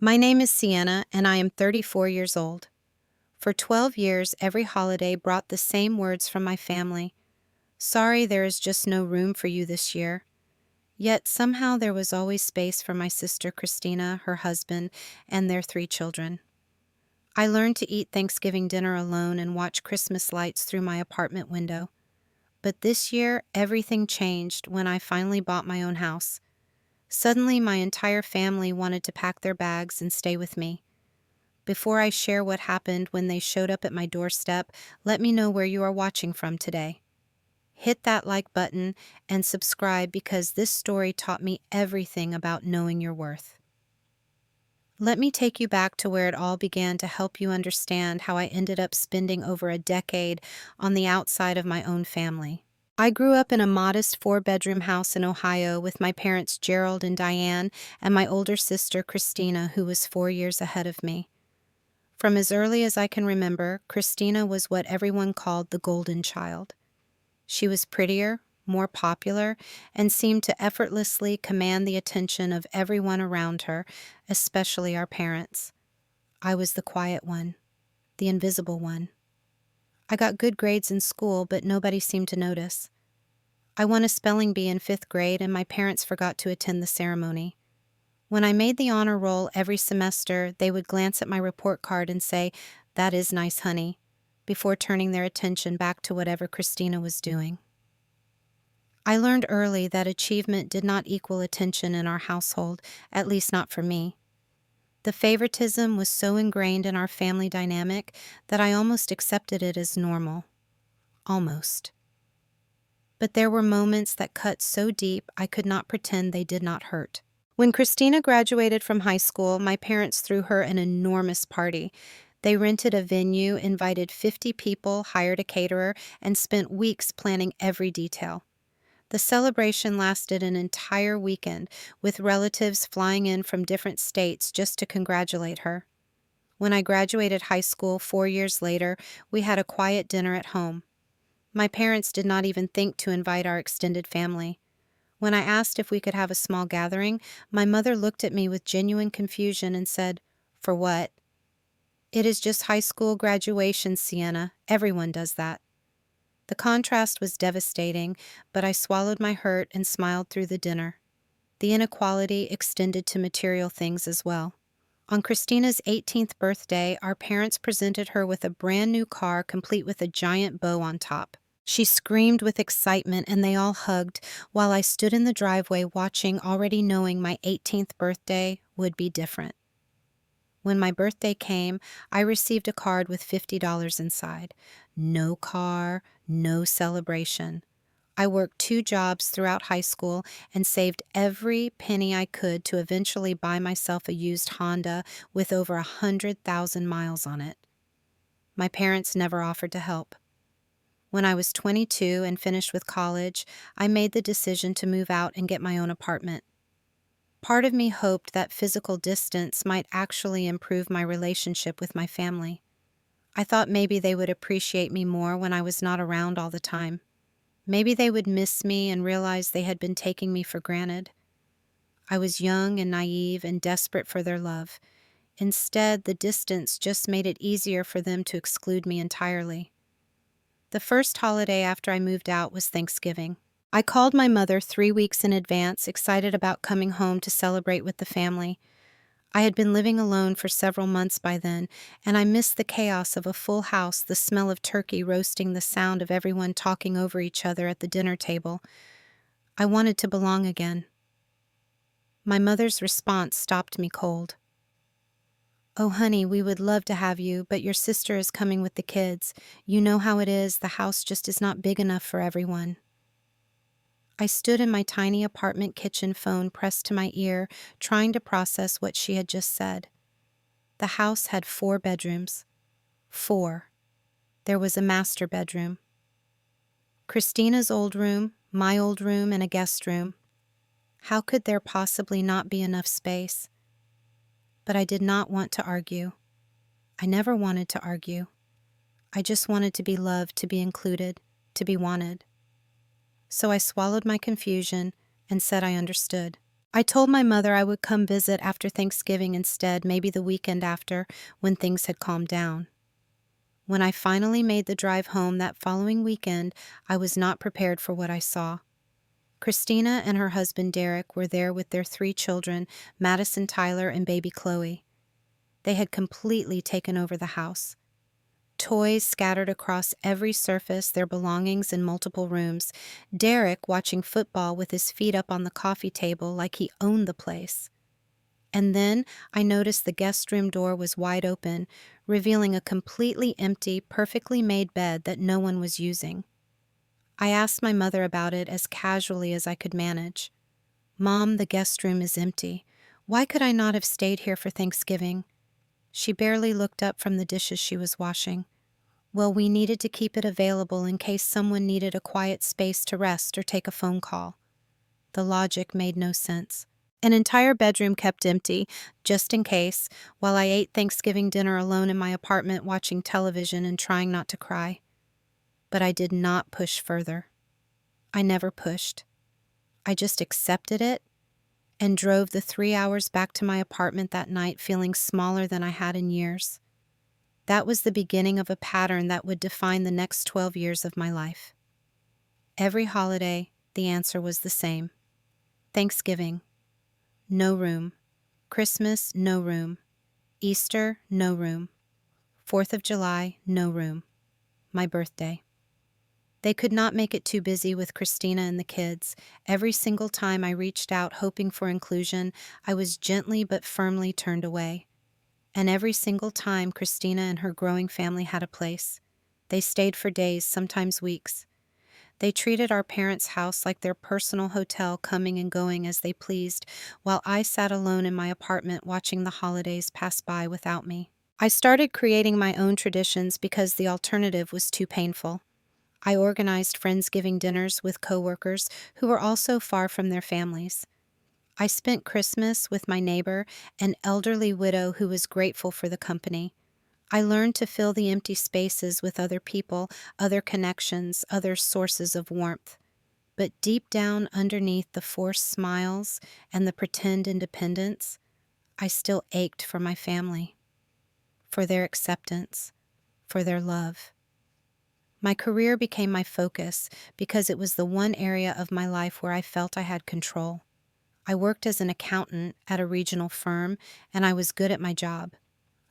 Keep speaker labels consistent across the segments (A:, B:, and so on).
A: My name is Sienna, and I am 34 years old. For 12 years, every holiday brought the same words from my family. Sorry, there is just no room for you this year. Yet somehow there was always space for my sister Christina, her husband, and their 3 children. I learned to eat Thanksgiving dinner alone and watch Christmas lights through my apartment window. But this year, everything changed when I finally bought my own house. Suddenly, my entire family wanted to pack their bags and stay with me. Before I share what happened when they showed up at my doorstep, let me know where you are watching from today. Hit that like button and subscribe because this story taught me everything about knowing your worth. Let me take you back to where it all began to help you understand how I ended up spending over a decade on the outside of my own family. I grew up in a modest 4-bedroom house in Ohio with my parents Gerald and Diane and my older sister Christina, who was 4 years ahead of me. From as early as I can remember, Christina was what everyone called the golden child. She was prettier, more popular, and seemed to effortlessly command the attention of everyone around her, especially our parents. I was the quiet one, the invisible one. I got good grades in school, but nobody seemed to notice. I won a spelling bee in 5th grade, and my parents forgot to attend the ceremony. When I made the honor roll every semester, they would glance at my report card and say, "That is nice, honey," before turning their attention back to whatever Christina was doing. I learned early that achievement did not equal attention in our household, at least not for me. The favoritism was so ingrained in our family dynamic that I almost accepted it as normal. Almost. But there were moments that cut so deep I could not pretend they did not hurt. When Christina graduated from high school, my parents threw her an enormous party. They rented a venue, invited 50 people, hired a caterer, and spent weeks planning every detail. The celebration lasted an entire weekend, with relatives flying in from different states just to congratulate her. When I graduated high school 4 years later, we had a quiet dinner at home. My parents did not even think to invite our extended family. When I asked if we could have a small gathering, my mother looked at me with genuine confusion and said, "For what?" "It is just high school graduation, Sienna. Everyone does that." The contrast was devastating, but I swallowed my hurt and smiled through the dinner. The inequality extended to material things as well. On Christina's 18th birthday, our parents presented her with a brand new car complete with a giant bow on top. She screamed with excitement and they all hugged while I stood in the driveway watching, already knowing my 18th birthday would be different. When my birthday came, I received a card with $50 inside. No car, no celebration. I worked 2 jobs throughout high school and saved every penny I could to eventually buy myself a used Honda with over 100,000 miles on it. My parents never offered to help. When I was 22 and finished with college, I made the decision to move out and get my own apartment. Part of me hoped that physical distance might actually improve my relationship with my family. I thought maybe they would appreciate me more when I was not around all the time. Maybe they would miss me and realize they had been taking me for granted. I was young and naive and desperate for their love. Instead, the distance just made it easier for them to exclude me entirely. The first holiday after I moved out was Thanksgiving. I called my mother 3 weeks in advance, excited about coming home to celebrate with the family. I had been living alone for several months by then, and I missed the chaos of a full house, the smell of turkey roasting, the sound of everyone talking over each other at the dinner table. I wanted to belong again. My mother's response stopped me cold. "Oh, honey, we would love to have you, but your sister is coming with the kids. You know how it is, the house just is not big enough for everyone." I stood in my tiny apartment kitchen, phone pressed to my ear, trying to process what she had just said. The house had 4 bedrooms. 4. There was a master bedroom. Christina's old room, my old room, and a guest room. How could there possibly not be enough space? But I did not want to argue. I never wanted to argue. I just wanted to be loved, to be included, to be wanted. So I swallowed my confusion and said I understood. I told my mother I would come visit after Thanksgiving instead, maybe the weekend after, when things had calmed down. When I finally made the drive home that following weekend, I was not prepared for what I saw. Christina and her husband Derek were there with their 3 children, Madison, Tyler, and baby Chloe. They had completely taken over the house. Toys scattered across every surface, their belongings in multiple rooms. Derek watching football with his feet up on the coffee table like he owned the place. And then I noticed the guest room door was wide open, revealing a completely empty, perfectly made bed that no one was using. I asked my mother about it as casually as I could manage. "Mom, the guest room is empty. Why could I not have stayed here for Thanksgiving?" She barely looked up from the dishes she was washing. "Well, we needed to keep it available in case someone needed a quiet space to rest or take a phone call." The logic made no sense. An entire bedroom kept empty, just in case, while I ate Thanksgiving dinner alone in my apartment watching television and trying not to cry. But I did not push further. I never pushed. I just accepted it and drove the 3 hours back to my apartment that night feeling smaller than I had in years. That was the beginning of a pattern that would define the next 12 years of my life. Every holiday, the answer was the same. Thanksgiving, no room. Christmas, no room. Easter, no room. 4th of July, no room. My birthday. They could not make it too busy with Christina and the kids. Every single time I reached out hoping for inclusion, I was gently but firmly turned away. And every single time Christina and her growing family had a place. They stayed for days, sometimes weeks. They treated our parents' house like their personal hotel, coming and going as they pleased, while I sat alone in my apartment watching the holidays pass by without me. I started creating my own traditions because the alternative was too painful. I organized Friendsgiving dinners with coworkers who were also far from their families. I spent Christmas with my neighbor, an elderly widow who was grateful for the company. I learned to fill the empty spaces with other people, other connections, other sources of warmth. But deep down underneath the forced smiles and the pretend independence, I still ached for my family, for their acceptance, for their love. My career became my focus because it was the one area of my life where I felt I had control. I worked as an accountant at a regional firm, and I was good at my job.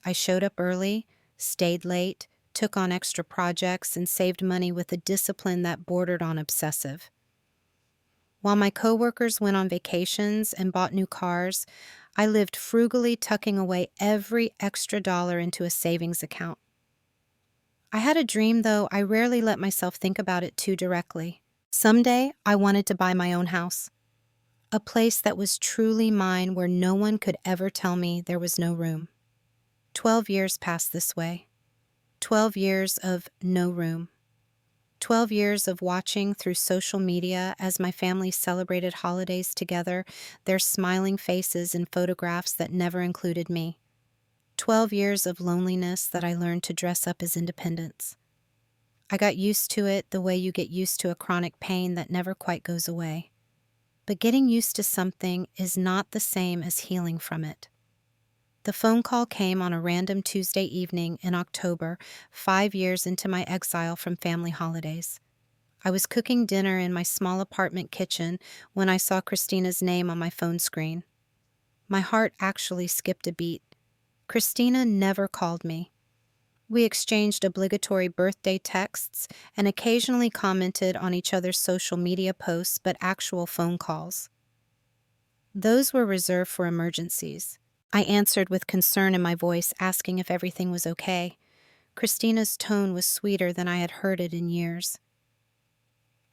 A: I showed up early, stayed late, took on extra projects, and saved money with a discipline that bordered on obsessive. While my coworkers went on vacations and bought new cars, I lived frugally, tucking away every extra dollar into a savings account. I had a dream, though I rarely let myself think about it too directly. Someday, I wanted to buy my own house. A place that was truly mine where no one could ever tell me there was no room. 12 years passed this way. 12 years of no room. 12 years of watching through social media as my family celebrated holidays together, their smiling faces in photographs that never included me. 12 years of loneliness that I learned to dress up as independence. I got used to it the way you get used to a chronic pain that never quite goes away. But getting used to something is not the same as healing from it. The phone call came on a random Tuesday evening in October, 5 years into my exile from family holidays. I was cooking dinner in my small apartment kitchen when I saw Christina's name on my phone screen. My heart actually skipped a beat. Christina never called me. We exchanged obligatory birthday texts and occasionally commented on each other's social media posts, but actual phone calls, those were reserved for emergencies. I answered with concern in my voice, asking if everything was okay. Christina's tone was sweeter than I had heard it in years.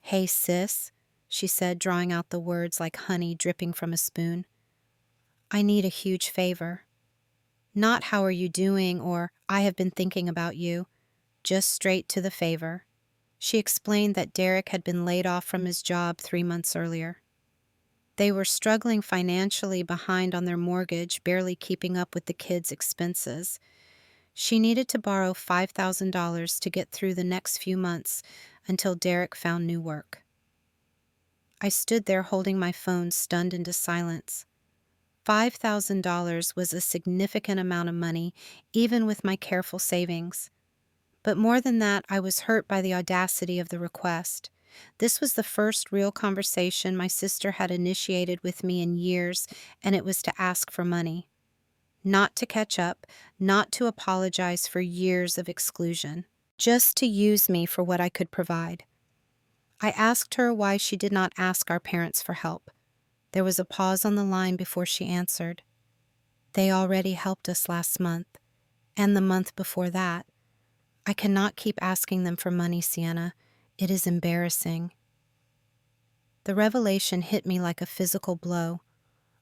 A: "Hey, sis," she said, drawing out the words like honey dripping from a spoon. "I need a huge favor. Not how are you doing or I have been thinking about you. Just straight to the favor." She explained that Derek had been laid off from his job 3 months earlier. They were struggling financially, behind on their mortgage, barely keeping up with the kids' expenses. She needed to borrow $5,000 to get through the next few months until Derek found new work. I stood there holding my phone, stunned into silence. $5,000 was a significant amount of money, even with my careful savings. But more than that, I was hurt by the audacity of the request. This was the first real conversation my sister had initiated with me in years, and it was to ask for money. Not to catch up, not to apologize for years of exclusion, just to use me for what I could provide. I asked her why she did not ask our parents for help. There was a pause on the line before she answered. They already helped us last month, and the month before that. I cannot keep asking them for money, Sienna. It is embarrassing. The revelation hit me like a physical blow.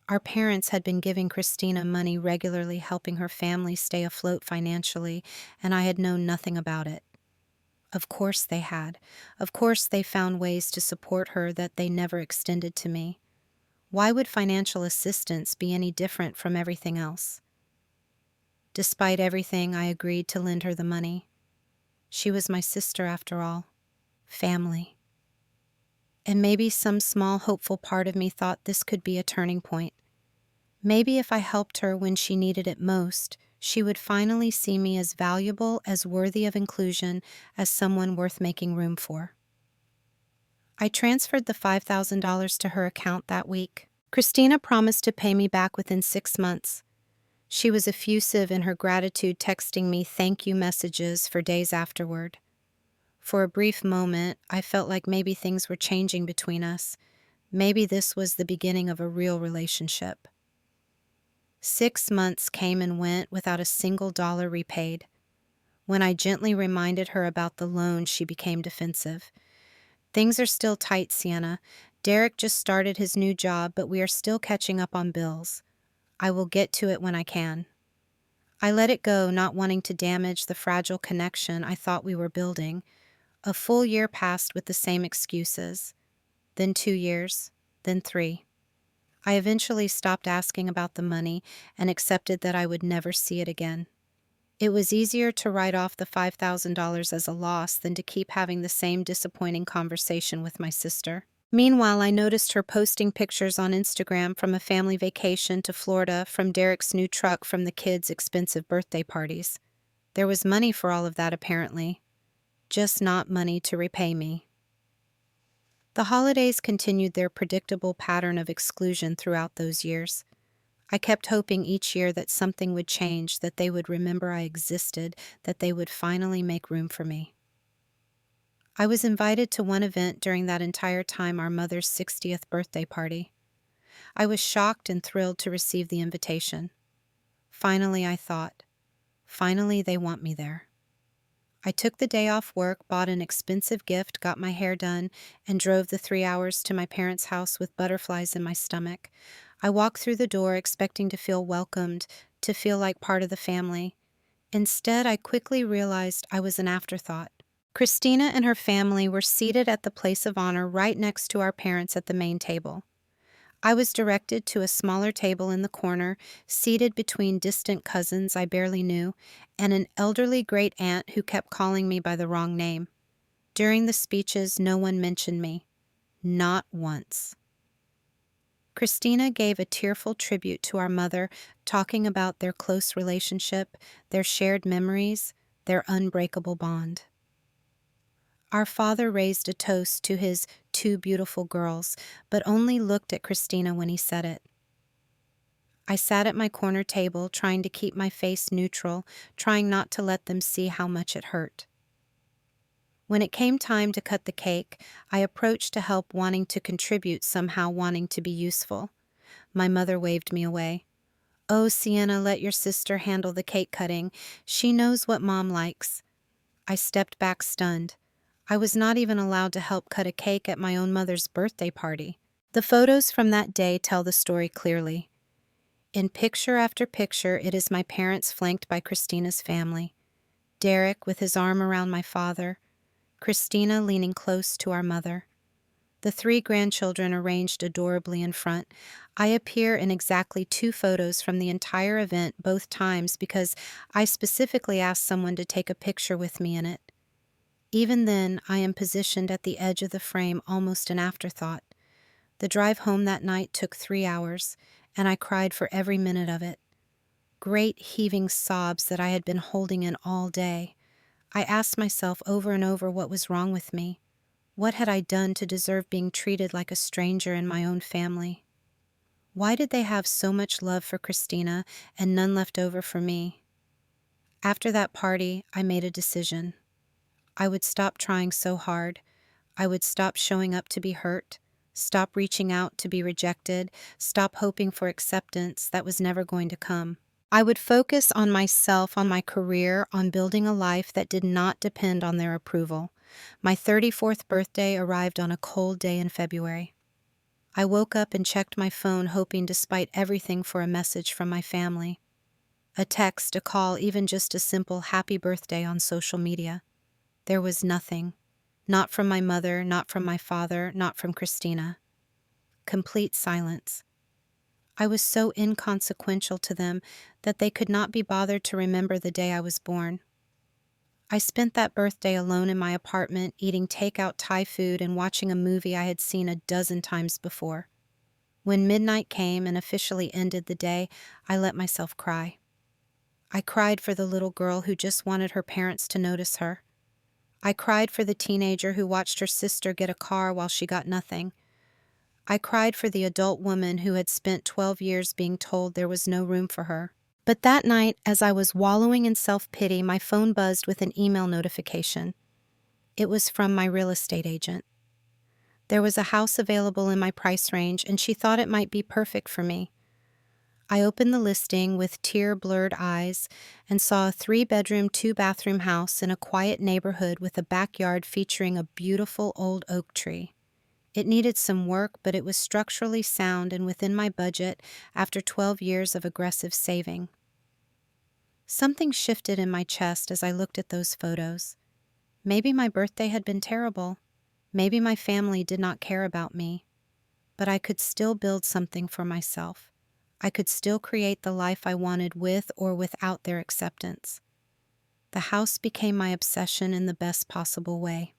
A: Our parents had been giving Christina money regularly, helping her family stay afloat financially, and I had known nothing about it. Of course they had. Of course they found ways to support her that they never extended to me. Why would financial assistance be any different from everything else? Despite everything, I agreed to lend her the money. She was my sister after all. Family. And maybe some small hopeful part of me thought this could be a turning point. Maybe if I helped her when she needed it most, she would finally see me as valuable, as worthy of inclusion, as someone worth making room for. I transferred the $5,000 to her account that week. Christina promised to pay me back within 6 months. She was effusive in her gratitude, texting me thank you messages for days afterward. For a brief moment, I felt like maybe things were changing between us. Maybe this was the beginning of a real relationship. 6 months came and went without a single dollar repaid. When I gently reminded her about the loan, she became defensive. Things are still tight, Sienna. Derek just started his new job, but we are still catching up on bills. I will get to it when I can. I let it go, not wanting to damage the fragile connection I thought we were building. A full year passed with the same excuses. Then 2 years, then 3. I eventually stopped asking about the money and accepted that I would never see it again. It was easier to write off the $5,000 as a loss than to keep having the same disappointing conversation with my sister. Meanwhile, I noticed her posting pictures on Instagram from a family vacation to Florida, from Derek's new truck, from the kids' expensive birthday parties. There was money for all of that, apparently. Just not money to repay me. The holidays continued their predictable pattern of exclusion throughout those years. I kept hoping each year that something would change, that they would remember I existed, that they would finally make room for me. I was invited to one event during that entire time, our mother's 60th birthday party. I was shocked and thrilled to receive the invitation. Finally, I thought, finally they want me there. I took the day off work, bought an expensive gift, got my hair done, and drove the 3 hours to my parents' house with butterflies in my stomach. I walked through the door expecting to feel welcomed, to feel like part of the family. Instead, I quickly realized I was an afterthought. Christina and her family were seated at the place of honor right next to our parents at the main table. I was directed to a smaller table in the corner, seated between distant cousins I barely knew, and an elderly great-aunt who kept calling me by the wrong name. During the speeches, no one mentioned me. Not once. Christina gave a tearful tribute to our mother, talking about their close relationship, their shared memories, their unbreakable bond. Our father raised a toast to his 2 beautiful girls, but only looked at Christina when he said it. I sat at my corner table, trying to keep my face neutral, trying not to let them see how much it hurt. When it came time to cut the cake, I approached to help, wanting to contribute somehow, wanting to be useful. My mother waved me away. "Oh, Sienna, let your sister handle the cake cutting. She knows what Mom likes." I stepped back, stunned. I was not even allowed to help cut a cake at my own mother's birthday party. The photos from that day tell the story clearly. In picture after picture, it is my parents flanked by Christina's family. Derek with his arm around my father, Christina leaning close to our mother. The 3 grandchildren arranged adorably in front. I appear in exactly 2 photos from the entire event, both times because I specifically asked someone to take a picture with me in it. Even then, I am positioned at the edge of the frame, almost an afterthought. The drive home that night took 3 hours, and I cried for every minute of it. Great heaving sobs that I had been holding in all day. I asked myself over and over what was wrong with me. What had I done to deserve being treated like a stranger in my own family? Why did they have so much love for Christina and none left over for me? After that party, I made a decision. I would stop trying so hard. I would stop showing up to be hurt, stop reaching out to be rejected, stop hoping for acceptance that was never going to come. I would focus on myself, on my career, on building a life that did not depend on their approval. My 34th birthday arrived on a cold day in February. I woke up and checked my phone, hoping despite everything for a message from my family. A text, a call, even just a simple happy birthday on social media. There was nothing. Not from my mother, not from my father, not from Christina. Complete silence. I was so inconsequential to them that they could not be bothered to remember the day I was born. I spent that birthday alone in my apartment, eating takeout Thai food and watching a movie I had seen a dozen times before. When midnight came and officially ended the day, I let myself cry. I cried for the little girl who just wanted her parents to notice her. I cried for the teenager who watched her sister get a car while she got nothing. I cried for the adult woman who had spent 12 years being told there was no room for her. But that night, as I was wallowing in self-pity, my phone buzzed with an email notification. It was from my real estate agent. There was a house available in my price range, and she thought it might be perfect for me. I opened the listing with tear-blurred eyes and saw a 3-bedroom, 2-bathroom house in a quiet neighborhood with a backyard featuring a beautiful old oak tree. It needed some work, but it was structurally sound and within my budget after 12 years of aggressive saving. Something shifted in my chest as I looked at those photos. Maybe my birthday had been terrible. Maybe my family did not care about me. But I could still build something for myself. I could still create the life I wanted with or without their acceptance. The house became my obsession in the best possible way.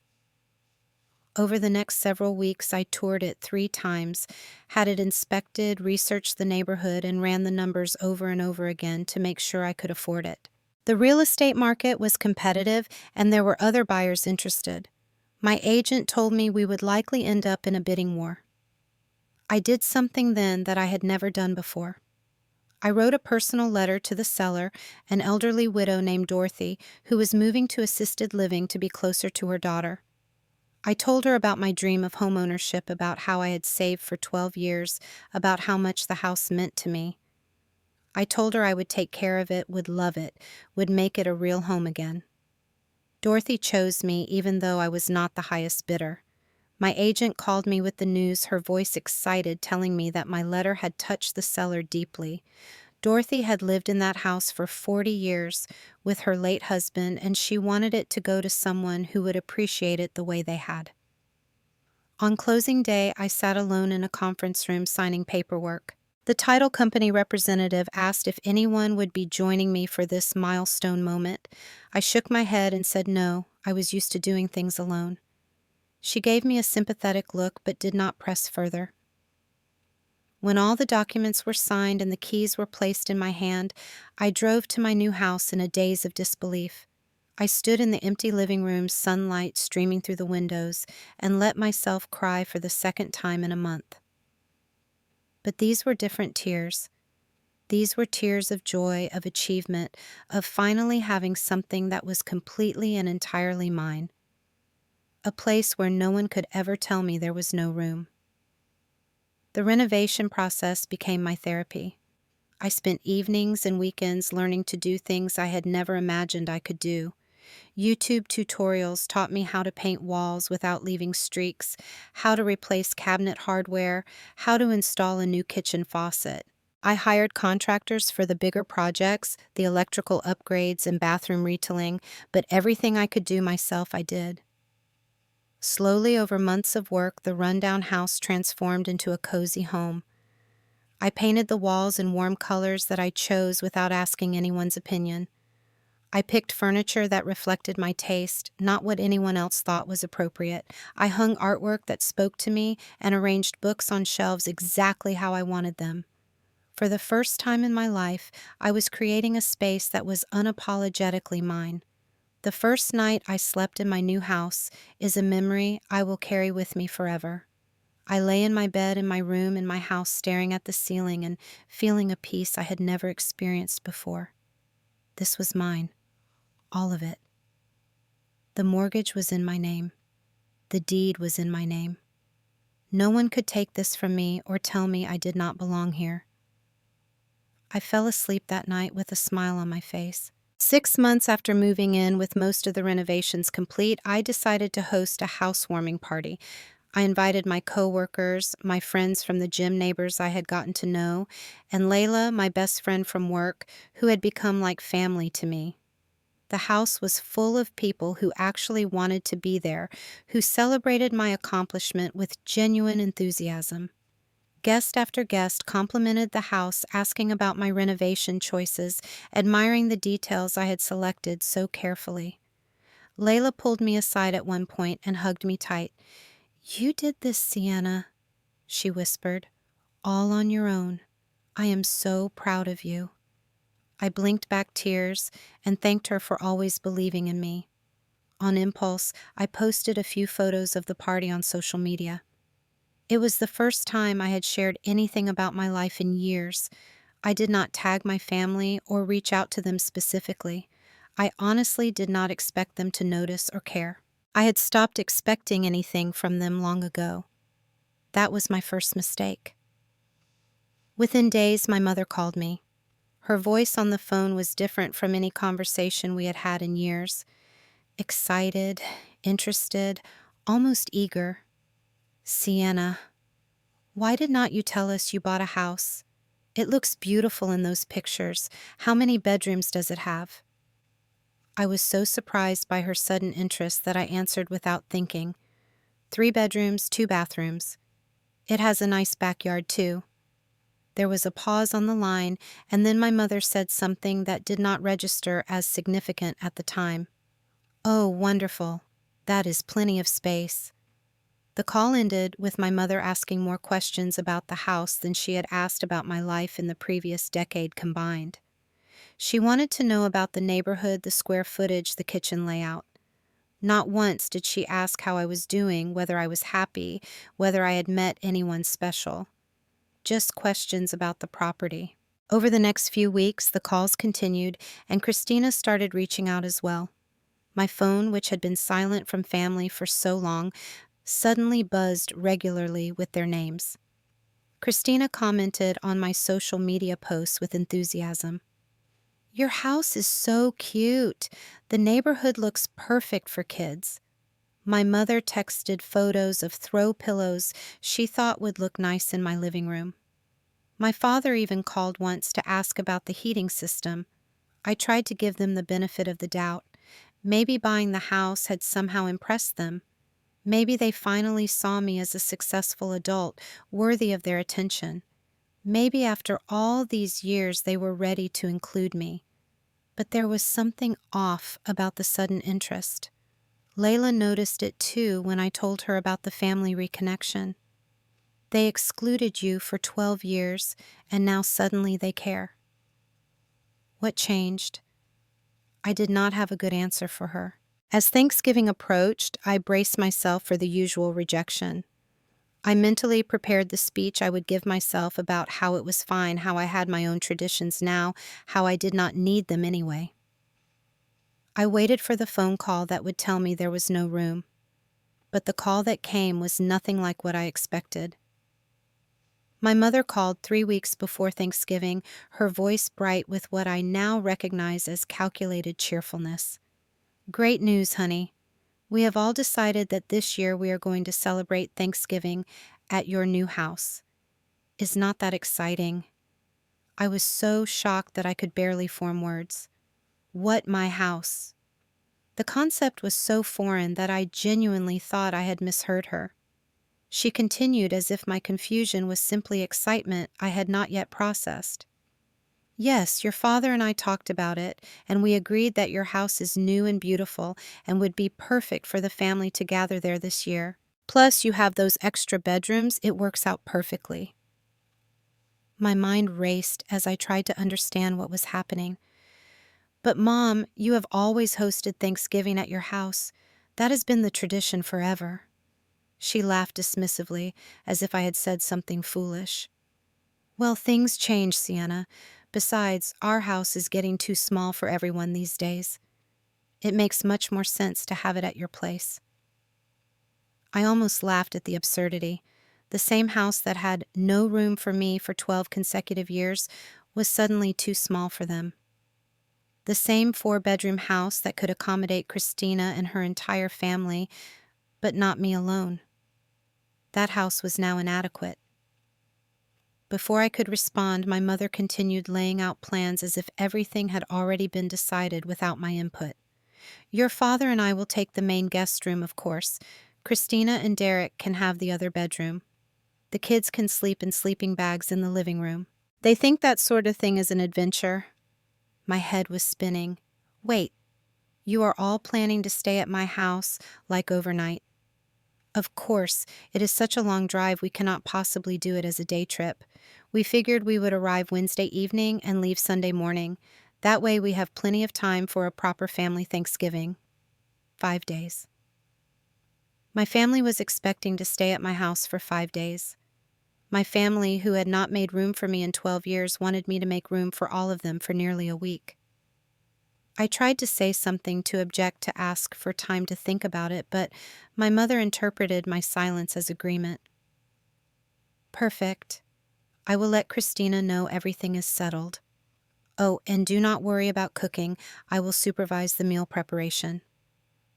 A: Over the next several weeks, I toured it 3 times, had it inspected, researched the neighborhood, and ran the numbers over and over again to make sure I could afford it. The real estate market was competitive, and there were other buyers interested. My agent told me we would likely end up in a bidding war. I did something then that I had never done before. I wrote a personal letter to the seller, an elderly widow named Dorothy, who was moving to assisted living to be closer to her daughter. I told her about my dream of homeownership, about how I had saved for 12 years, about how much the house meant to me. I told her I would take care of it, would love it, would make it a real home again. Dorothy chose me even though I was not the highest bidder. My agent called me with the news, her voice excited, telling me that my letter had touched the seller deeply. Dorothy had lived in that house for 40 years with her late husband, and she wanted it to go to someone who would appreciate it the way they had. On closing day, I sat alone in a conference room signing paperwork. The title company representative asked if anyone would be joining me for this milestone moment. I shook my head and said no, I was used to doing things alone. She gave me a sympathetic look but did not press further. When all the documents were signed and the keys were placed in my hand, I drove to my new house in a daze of disbelief. I stood in the empty living room, sunlight streaming through the windows, and let myself cry for the second time in a month. But these were different tears. These were tears of joy, of achievement, of finally having something that was completely and entirely mine. A place where no one could ever tell me there was no room. The renovation process became my therapy. I spent evenings and weekends learning to do things I had never imagined I could do. YouTube tutorials taught me how to paint walls without leaving streaks, how to replace cabinet hardware, how to install a new kitchen faucet. I hired contractors for the bigger projects, the electrical upgrades and bathroom retailing, but everything I could do myself I did. Slowly, over months of work, the rundown house transformed into a cozy home. I painted the walls in warm colors that I chose without asking anyone's opinion. I picked furniture that reflected my taste, not what anyone else thought was appropriate. I hung artwork that spoke to me and arranged books on shelves exactly how I wanted them. For the first time in my life, I was creating a space that was unapologetically mine. The first night I slept in my new house is a memory I will carry with me forever. I lay in my bed in my room in my house staring at the ceiling and feeling a peace I had never experienced before. This was mine, all of it. The mortgage was in my name. The deed was in my name. No one could take this from me or tell me I did not belong here. I fell asleep that night with a smile on my face. 6 months after moving in with most of the renovations complete, I decided to host a housewarming party. I invited my coworkers, my friends from the gym neighbors I had gotten to know, and Layla, my best friend from work, who had become like family to me. The house was full of people who actually wanted to be there, who celebrated my accomplishment with genuine enthusiasm. Guest after guest complimented the house, asking about my renovation choices, admiring the details I had selected so carefully. Layla pulled me aside at one point and hugged me tight. "You did this, Sienna," she whispered, "all on your own. I am so proud of you." I blinked back tears and thanked her for always believing in me. On impulse, I posted a few photos of the party on social media. It was the first time I had shared anything about my life in years. I did not tag my family or reach out to them specifically. I honestly did not expect them to notice or care. I had stopped expecting anything from them long ago. That was my first mistake. Within days, my mother called me. Her voice on the phone was different from any conversation we had had in years. Excited, interested, almost eager. "Sienna, why did not you tell us you bought a house? It looks beautiful in those pictures. How many bedrooms does it have?" I was so surprised by her sudden interest that I answered without thinking. 3 bedrooms, 2 bathrooms. It has a nice backyard, too. There was a pause on the line, and then my mother said something that did not register as significant at the time. "Oh, wonderful. That is plenty of space." The call ended with my mother asking more questions about the house than she had asked about my life in the previous decade combined. She wanted to know about the neighborhood, the square footage, the kitchen layout. Not once did she ask how I was doing, whether I was happy, whether I had met anyone special. Just questions about the property. Over the next few weeks, the calls continued, and Christina started reaching out as well. My phone, which had been silent from family for so long, suddenly buzzed regularly with their names. Christina commented on my social media posts with enthusiasm. "Your house is so cute. The neighborhood looks perfect for kids." My mother texted photos of throw pillows she thought would look nice in my living room. My father even called once to ask about the heating system. I tried to give them the benefit of the doubt. Maybe buying the house had somehow impressed them. Maybe they finally saw me as a successful adult, worthy of their attention. Maybe after all these years they were ready to include me. But there was something off about the sudden interest. Layla noticed it too when I told her about the family reconnection. "They excluded you for 12 years, and now suddenly they care." What changed? I did not have a good answer for her. As Thanksgiving approached, I braced myself for the usual rejection. I mentally prepared the speech I would give myself about how it was fine, how I had my own traditions now, how I did not need them anyway. I waited for the phone call that would tell me there was no room, but the call that came was nothing like what I expected. My mother called 3 weeks before Thanksgiving, her voice bright with what I now recognize as calculated cheerfulness. "Great news, honey. We have all decided that this year we are going to celebrate Thanksgiving at your new house. Is not that exciting?" I was so shocked that I could barely form words. What my house? The concept was so foreign that I genuinely thought I had misheard her. She continued as if my confusion was simply excitement I had not yet processed. Yes, your father and I talked about it, and we agreed that your house is new and beautiful and would be perfect for the family to gather there this year. Plus, you have those extra bedrooms, it works out perfectly. My mind raced as I tried to understand what was happening. But, Mom, you have always hosted Thanksgiving at your house. That has been the tradition forever. She laughed dismissively, as if I had said something foolish. Well, things change, Sienna. Besides, our house is getting too small for everyone these days. It makes much more sense to have it at your place. I almost laughed at the absurdity. The same house that had no room for me for 12 consecutive years was suddenly too small for them. The same four-bedroom house that could accommodate Christina and her entire family, but not me alone. That house was now inadequate. Before I could respond, my mother continued laying out plans as if everything had already been decided without my input. Your father and I will take the main guest room, of course. Christina and Derek can have the other bedroom. The kids can sleep in sleeping bags in the living room. They think that sort of thing is an adventure. My head was spinning. Wait, you are all planning to stay at my house, like overnight? Of course, it is such a long drive we cannot possibly do it as a day trip. We figured we would arrive Wednesday evening and leave Sunday morning. That way we have plenty of time for a proper family Thanksgiving. 5 days. My family was expecting to stay at my house for 5 days. My family, who had not made room for me in 12 years, wanted me to make room for all of them for nearly a week. I tried to say something to object to ask for time to think about it, but my mother interpreted my silence as agreement. Perfect. I will let Christina know everything is settled. Oh, and do not worry about cooking. I will supervise the meal preparation.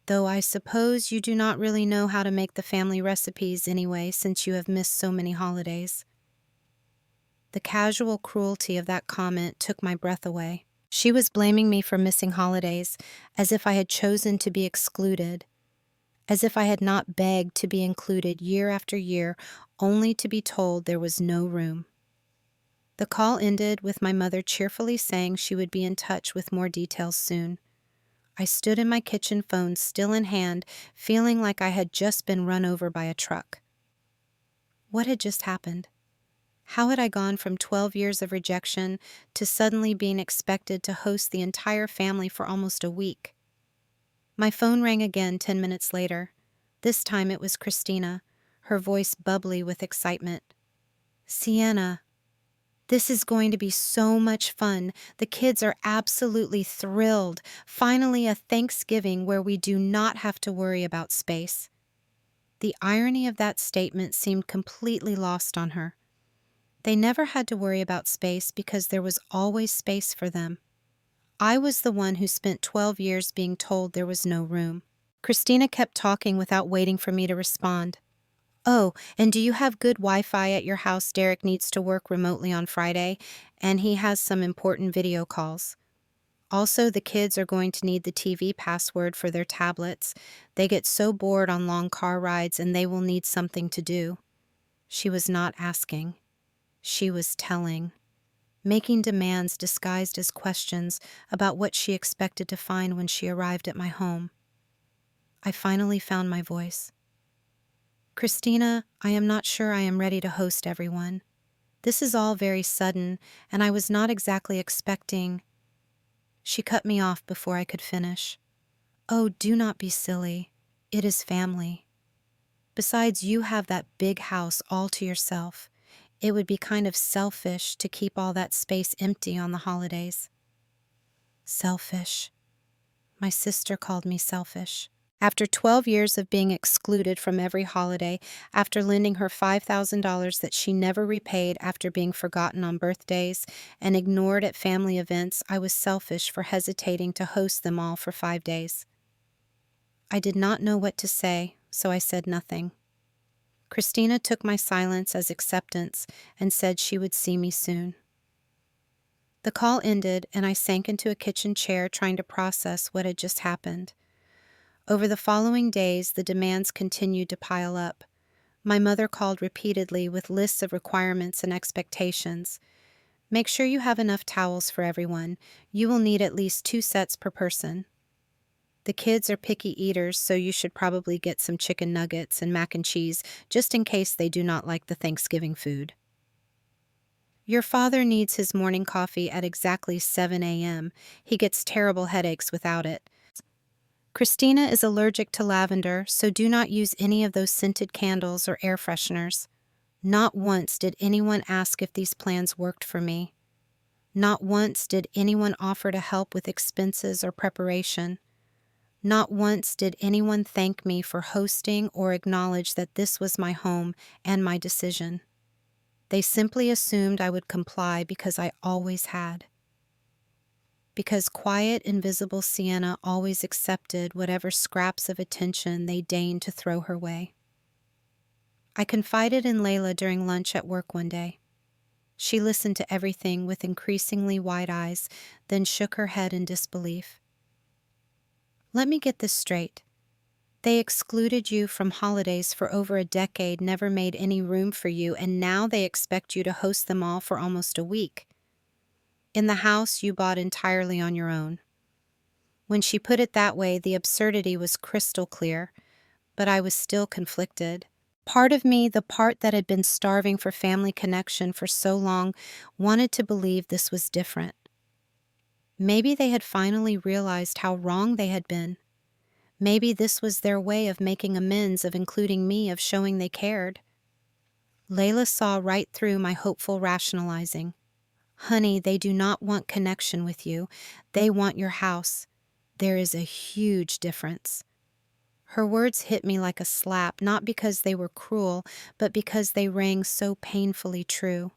A: Though I suppose you do not really know how to make the family recipes anyway, since you have missed so many holidays. The casual cruelty of that comment took my breath away. She was blaming me for missing holidays, as if I had chosen to be excluded, as if I had not begged to be included year after year, only to be told there was no room. The call ended with my mother cheerfully saying she would be in touch with more details soon. I stood in my kitchen, phone still in hand, feeling like I had just been run over by a truck. What had just happened? How had I gone from 12 years of rejection to suddenly being expected to host the entire family for almost a week? My phone rang again 10 minutes later. This time it was Christina, her voice bubbly with excitement. Sienna, this is going to be so much fun. The kids are absolutely thrilled. Finally, a Thanksgiving where we do not have to worry about space. The irony of that statement seemed completely lost on her. They never had to worry about space because there was always space for them. I was the one who spent 12 years being told there was no room. Christina kept talking without waiting for me to respond. Oh, and do you have good Wi-Fi at your house? Derek needs to work remotely on Friday, and he has some important video calls. Also, the kids are going to need the TV password for their tablets. They get so bored on long car rides, and they will need something to do. She was not asking. She was telling, making demands disguised as questions about what she expected to find when she arrived at my home. I finally found my voice. Christina, I am not sure I am ready to host everyone. This is all very sudden, and I was not exactly expecting. She cut me off before I could finish. Oh, do not be silly. It is family. Besides, you have that big house all to yourself. It would be kind of selfish to keep all that space empty on the holidays. Selfish. My sister called me selfish. After 12 years of being excluded from every holiday, after lending her $5,000 that she never repaid after being forgotten on birthdays and ignored at family events, I was selfish for hesitating to host them all for 5 days. I did not know what to say, so I said nothing. Christina took my silence as acceptance and said she would see me soon. The call ended, and I sank into a kitchen chair trying to process what had just happened. Over the following days, the demands continued to pile up. My mother called repeatedly with lists of requirements and expectations. Make sure you have enough towels for everyone. You will need at least 2 sets per person. The kids are picky eaters, so you should probably get some chicken nuggets and mac and cheese just in case they do not like the Thanksgiving food. Your father needs his morning coffee at exactly 7 a.m. He gets terrible headaches without it. Christina is allergic to lavender, so do not use any of those scented candles or air fresheners. Not once did anyone ask if these plans worked for me. Not once did anyone offer to help with expenses or preparation. Not once did anyone thank me for hosting or acknowledge that this was my home and my decision. They simply assumed I would comply because I always had. Because quiet, invisible Sienna always accepted whatever scraps of attention they deigned to throw her way. I confided in Layla during lunch at work one day. She listened to everything with increasingly wide eyes, then shook her head in disbelief. Let me get this straight. They excluded you from holidays for over a decade, never made any room for you, and now they expect you to host them all for almost a week. In the house you bought entirely on your own. When she put it that way, the absurdity was crystal clear, but I was still conflicted. Part of me, the part that had been starving for family connection for so long, wanted to believe this was different. Maybe they had finally realized how wrong they had been. Maybe this was their way of making amends, of including me, of showing they cared. Layla saw right through my hopeful rationalizing. Honey, they do not want connection with you. They want your house. There is a huge difference. Her words hit me like a slap, not because they were cruel, but because they rang so painfully true.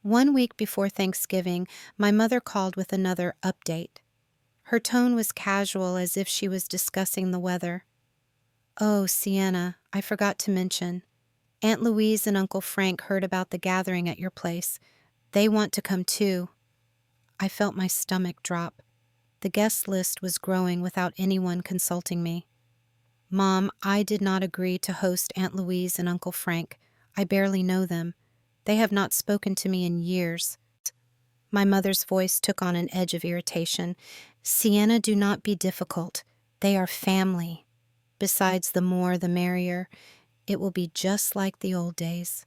A: 1 week before Thanksgiving, my mother called with another update. Her tone was casual, as if she was discussing the weather. Oh, Sienna, I forgot to mention. Aunt Louise and Uncle Frank heard about the gathering at your place. They want to come too. I felt my stomach drop. The guest list was growing without anyone consulting me. Mom, I did not agree to host Aunt Louise and Uncle Frank. I barely know them. They have not spoken to me in years. My mother's voice took on an edge of irritation. Sienna, do not be difficult. They are family. Besides, the more, the merrier. It will be just like the old days.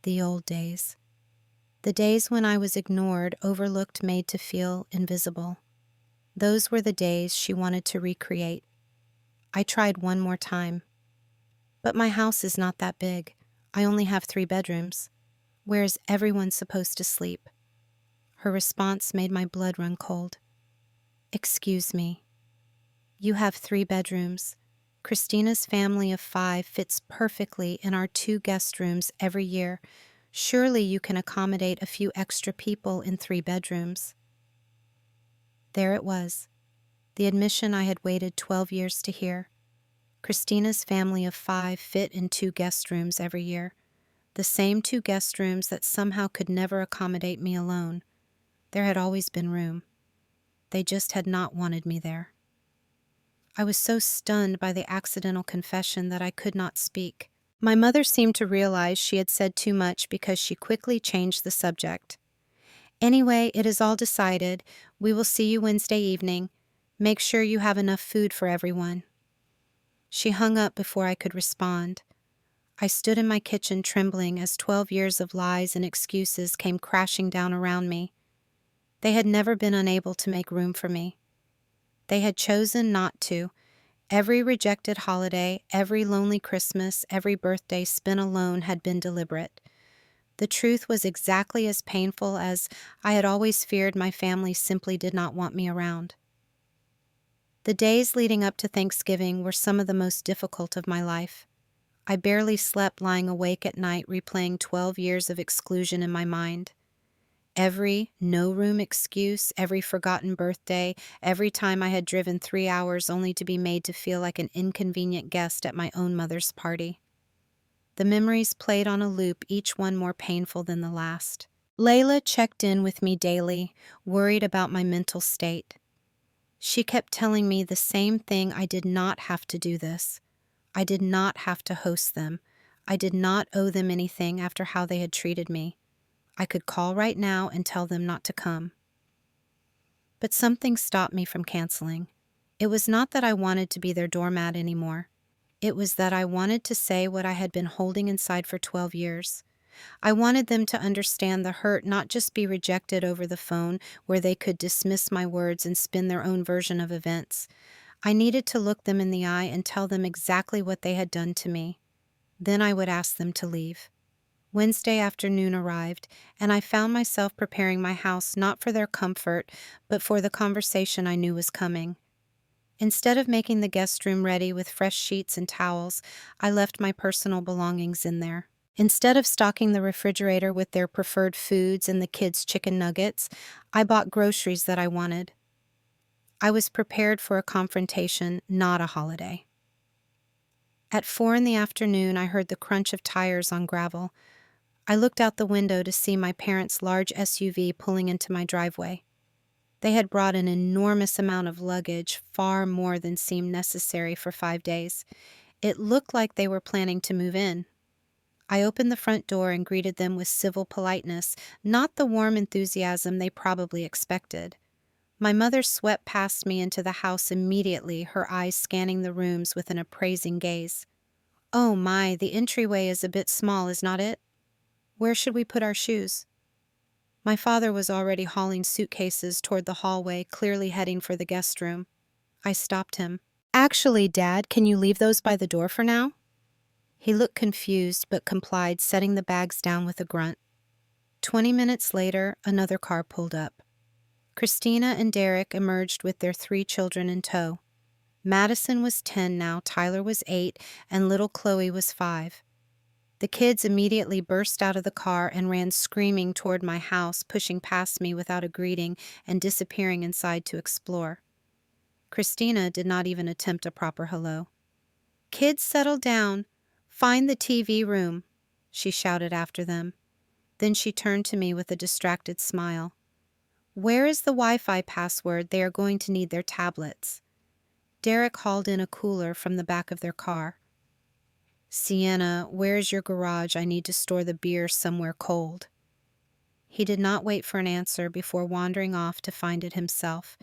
A: The old days. The days when I was ignored, overlooked, made to feel invisible. Those were the days she wanted to recreate. I tried one more time. But my house is not that big. I only have 3 bedrooms. Where is everyone supposed to sleep? Her response made my blood run cold. Excuse me. You have 3 bedrooms. Christina's family of 5 fits perfectly in our 2 guest rooms every year. Surely you can accommodate a few extra people in 3 bedrooms. There it was, the admission I had waited 12 years to hear. Christina's family of 5 fit in 2 guest rooms every year. The same 2 guest rooms that somehow could never accommodate me alone. There had always been room. They just had not wanted me there. I was so stunned by the accidental confession that I could not speak. My mother seemed to realize she had said too much because she quickly changed the subject. Anyway, it is all decided. We will see you Wednesday evening. Make sure you have enough food for everyone. She hung up before I could respond. I stood in my kitchen trembling as 12 years of lies and excuses came crashing down around me. They had never been unable to make room for me. They had chosen not to. Every rejected holiday, every lonely Christmas, every birthday spent alone had been deliberate. The truth was exactly as painful as I had always feared. My family simply did not want me around. The days leading up to Thanksgiving were some of the most difficult of my life. I barely slept, lying awake at night replaying 12 years of exclusion in my mind. Every no-room excuse, every forgotten birthday, every time I had driven 3 hours only to be made to feel like an inconvenient guest at my own mother's party. The memories played on a loop, each one more painful than the last. Layla checked in with me daily, worried about my mental state. She kept telling me the same thing: I did not have to do this. I did not have to host them. I did not owe them anything after how they had treated me. I could call right now and tell them not to come. But something stopped me from canceling. It was not that I wanted to be their doormat anymore. It was that I wanted to say what I had been holding inside for 12 years. I wanted them to understand the hurt, not just be rejected over the phone where they could dismiss my words and spin their own version of events. I needed to look them in the eye and tell them exactly what they had done to me. Then I would ask them to leave. Wednesday afternoon arrived, and I found myself preparing my house not for their comfort, but for the conversation I knew was coming. Instead of making the guest room ready with fresh sheets and towels, I left my personal belongings in there. Instead of stocking the refrigerator with their preferred foods and the kids' chicken nuggets, I bought groceries that I wanted. I was prepared for a confrontation, not a holiday. At 4 in the afternoon, I heard the crunch of tires on gravel. I looked out the window to see my parents' large SUV pulling into my driveway. They had brought an enormous amount of luggage, far more than seemed necessary for 5 days. It looked like they were planning to move in. I opened the front door and greeted them with civil politeness, not the warm enthusiasm they probably expected. My mother swept past me into the house immediately, her eyes scanning the rooms with an appraising gaze. "Oh my, the entryway is a bit small, is not it? Where should we put our shoes?" My father was already hauling suitcases toward the hallway, clearly heading for the guest room. I stopped him. "Actually, Dad, can you leave those by the door for now?" He looked confused but complied, setting the bags down with a grunt. 20 minutes later, another car pulled up. Christina and Derek emerged with their 3 children in tow. Madison was 10 now, Tyler was 8, and little Chloe was 5. The kids immediately burst out of the car and ran screaming toward my house, pushing past me without a greeting and disappearing inside to explore. Christina did not even attempt a proper hello. "Kids, settle down. Find the TV room," she shouted after them. Then she turned to me with a distracted smile. "Where is the Wi-Fi password? They are going to need their tablets." Derek hauled in a cooler from the back of their car. "Sienna, where is your garage? I need to store the beer somewhere cold." He did not wait for an answer before wandering off to find it himself.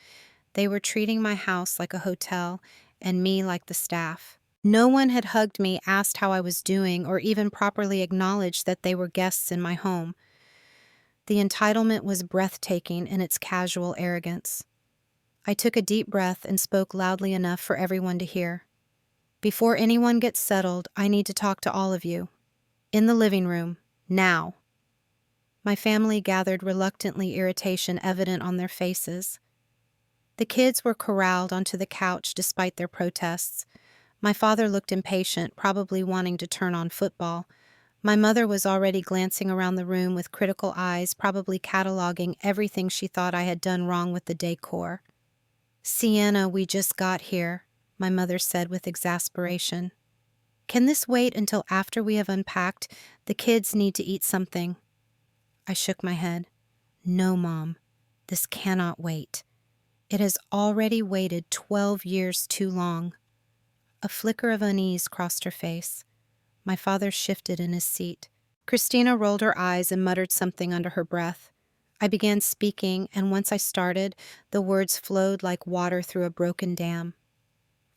A: They were treating my house like a hotel and me like the staff. No one had hugged me, asked how I was doing, or even properly acknowledged that they were guests in my home. The entitlement was breathtaking in its casual arrogance. I took a deep breath and spoke loudly enough for everyone to hear. "Before anyone gets settled, I need to talk to all of you. In the living room, now." My family gathered reluctantly, irritation evident on their faces. The kids were corralled onto the couch despite their protests. My father looked impatient, probably wanting to turn on football. My mother was already glancing around the room with critical eyes, probably cataloging everything she thought I had done wrong with the decor. "Sienna, we just got here," my mother said with exasperation. "Can this wait until after we have unpacked? The kids need to eat something." I shook my head. "No, Mom. This cannot wait. It has already waited 12 years too long." A flicker of unease crossed her face. My father shifted in his seat. Christina rolled her eyes and muttered something under her breath. I began speaking, and once I started, the words flowed like water through a broken dam.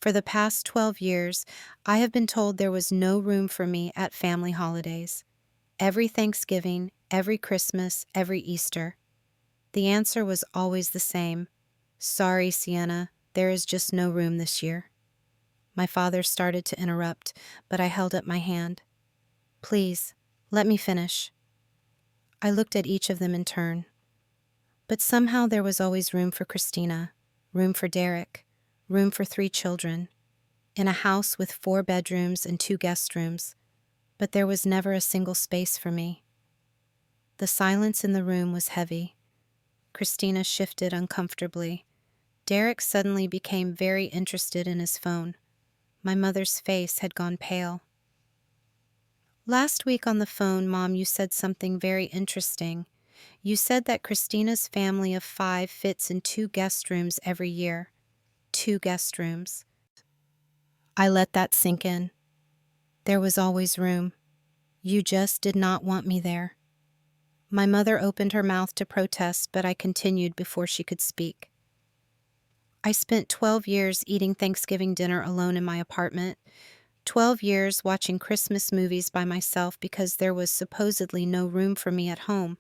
A: For the past 12 years, I have been told there was no room for me at family holidays. Every Thanksgiving, every Christmas, every Easter. The answer was always the same. "Sorry, Sienna, there is just no room this year." My father started to interrupt, but I held up my hand. "Please, let me finish." I looked at each of them in turn. But somehow there was always room for Christina, room for Derek, room for 3 children, in a house with 4 bedrooms and 2 guest rooms, but there was never a single space for me. The silence in the room was heavy. Christina shifted uncomfortably. Derek suddenly became very interested in his phone. My mother's face had gone pale. "Last week on the phone, Mom, you said something very interesting. You said that Christina's family of 5 fits in 2 guest rooms every year. 2 guest rooms." I let that sink in. There was always room. You just did not want me there. My mother opened her mouth to protest, but I continued before she could speak. I spent 12 years eating Thanksgiving dinner alone in my apartment, 12 years watching Christmas movies by myself because there was supposedly no room for me at home,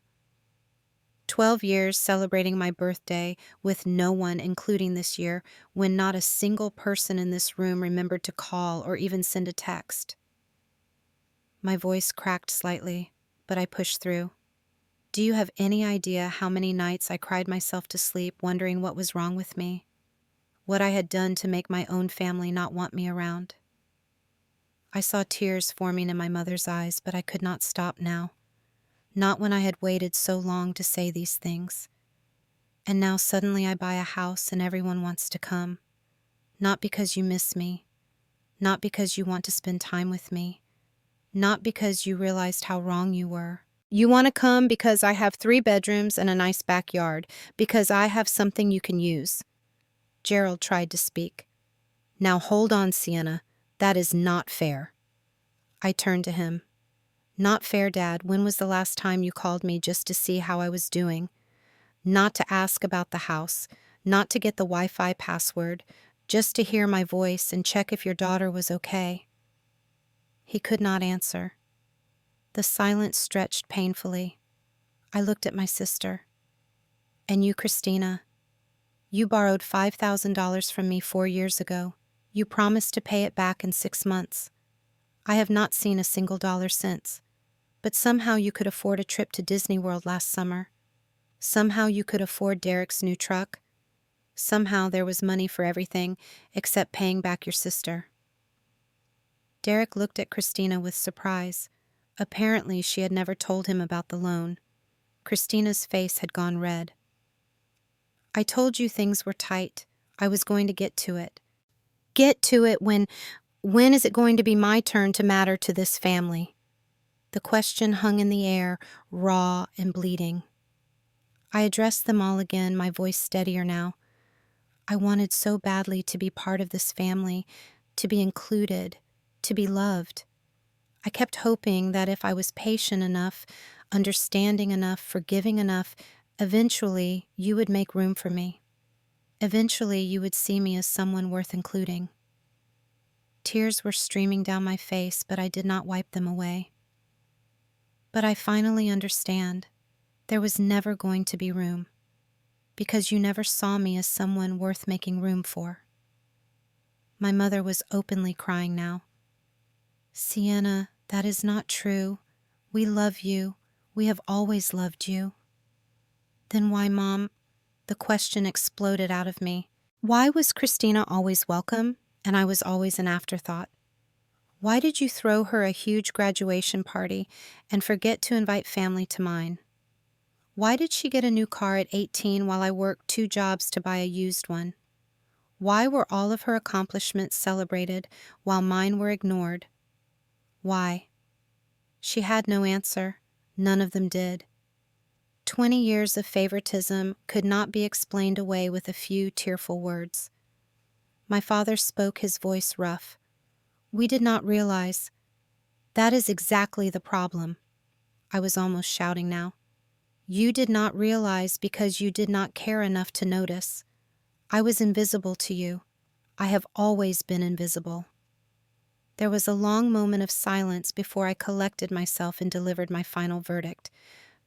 A: 12 years celebrating my birthday with no one, including this year, when not a single person in this room remembered to call or even send a text. My voice cracked slightly, but I pushed through. Do you have any idea how many nights I cried myself to sleep wondering what was wrong with me? What I had done to make my own family not want me around? I saw tears forming in my mother's eyes, but I could not stop now. Not when I had waited so long to say these things. And now suddenly I buy a house and everyone wants to come. Not because you miss me. Not because you want to spend time with me. Not because you realized how wrong you were. You want to come because I have 3 bedrooms and a nice backyard, because I have something you can use. Gerald tried to speak. Now hold on, Sienna. That is not fair. I turned to him. Not fair, Dad. When was the last time you called me just to see how I was doing? Not to ask about the house, not to get the Wi-Fi password, just to hear my voice and check if your daughter was okay. He could not answer. The silence stretched painfully. I looked at my sister. And you, Christina, you borrowed $5,000 from me 4 years ago. You promised to pay it back in 6 months. I have not seen a single dollar since. But somehow you could afford a trip to Disney World last summer. Somehow you could afford Derek's new truck. Somehow there was money for everything except paying back your sister. Derek looked at Christina with surprise. Apparently she had never told him about the loan. Christina's face had gone red. I told you things were tight. I was going to get to it. Get to it when is it going to be my turn to matter to this family? The question hung in the air, raw and bleeding. I addressed them all again, my voice steadier now. I wanted so badly to be part of this family, to be included, to be loved. I kept hoping that if I was patient enough, understanding enough, forgiving enough, eventually you would make room for me. Eventually you would see me as someone worth including. Tears were streaming down my face, but I did not wipe them away. But I finally understand. There was never going to be room, because you never saw me as someone worth making room for. My mother was openly crying now. Sienna, that is not true. We love you. We have always loved you. Then why, Mom? The question exploded out of me. Why was Christina always welcome, and I was always an afterthought? Why did you throw her a huge graduation party and forget to invite family to mine? Why did she get a new car at 18 while I worked 2 jobs to buy a used one? Why were all of her accomplishments celebrated while mine were ignored? Why? She had no answer. None of them did. 20 years of favoritism could not be explained away with a few tearful words. My father spoke, his voice rough. We did not realize. That is exactly the problem. I was almost shouting now. You did not realize because you did not care enough to notice. I was invisible to you. I have always been invisible. There was a long moment of silence before I collected myself and delivered my final verdict.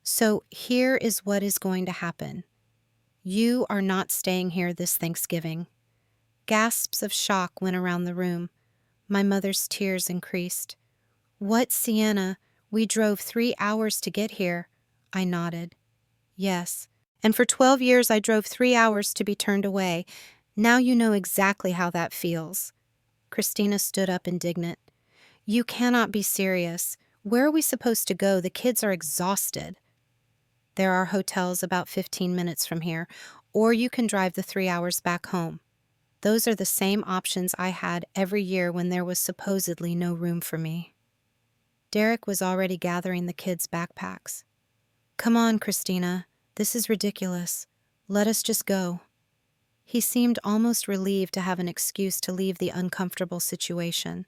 A: So here is what is going to happen. You are not staying here this Thanksgiving. Gasps of shock went around the room. My mother's tears increased. What, Sienna? We drove 3 hours to get here. I nodded. Yes, and for 12 years I drove 3 hours to be turned away. Now you know exactly how that feels. Christina stood up indignant. You cannot be serious. Where are we supposed to go? The kids are exhausted. There are hotels about 15 minutes from here, or you can drive the 3 hours back home. Those are the same options I had every year when there was supposedly no room for me. Derek was already gathering the kids' backpacks. Come on, Christina. This is ridiculous. Let us just go. He seemed almost relieved to have an excuse to leave the uncomfortable situation.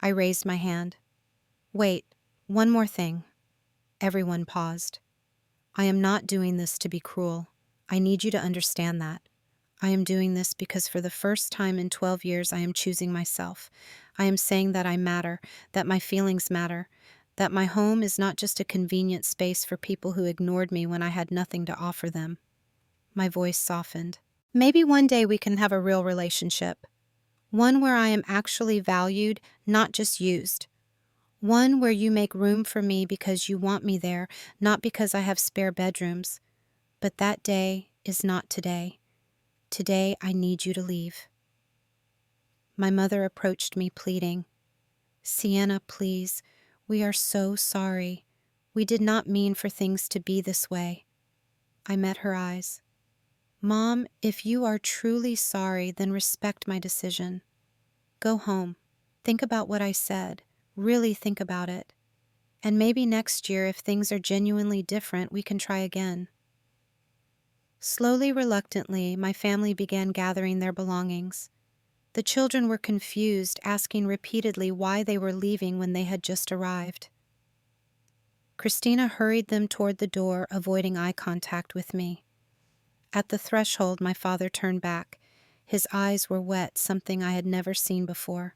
A: I raised my hand. Wait, one more thing. Everyone paused. I am not doing this to be cruel. I need you to understand that. I am doing this because for the first time in 12 years, I am choosing myself. I am saying that I matter, that my feelings matter, that my home is not just a convenient space for people who ignored me when I had nothing to offer them. My voice softened. Maybe one day we can have a real relationship. One where I am actually valued, not just used. One where you make room for me because you want me there, not because I have spare bedrooms. But that day is not today. Today I need you to leave. My mother approached me pleading. Sienna, please, we are so sorry. We did not mean for things to be this way. I met her eyes. Mom, if you are truly sorry, then respect my decision. Go home. Think about what I said. Really think about it. And maybe next year, if things are genuinely different, we can try again. Slowly, reluctantly, my family began gathering their belongings. The children were confused, asking repeatedly why they were leaving when they had just arrived. Christina hurried them toward the door, avoiding eye contact with me. At the threshold, my father turned back. His eyes were wet, something I had never seen before.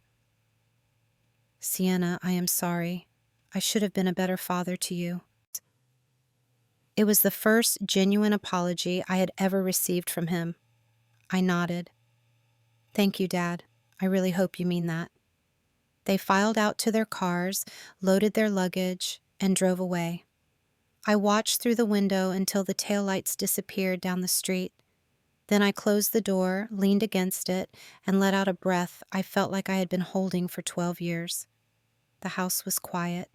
A: Sienna, I am sorry. I should have been a better father to you. It was the first genuine apology I had ever received from him. I nodded. Thank you, Dad. I really hope you mean that. They filed out to their cars, loaded their luggage, and drove away. I watched through the window until the taillights disappeared down the street. Then I closed the door, leaned against it, and let out a breath I felt like I had been holding for 12 years. The house was quiet.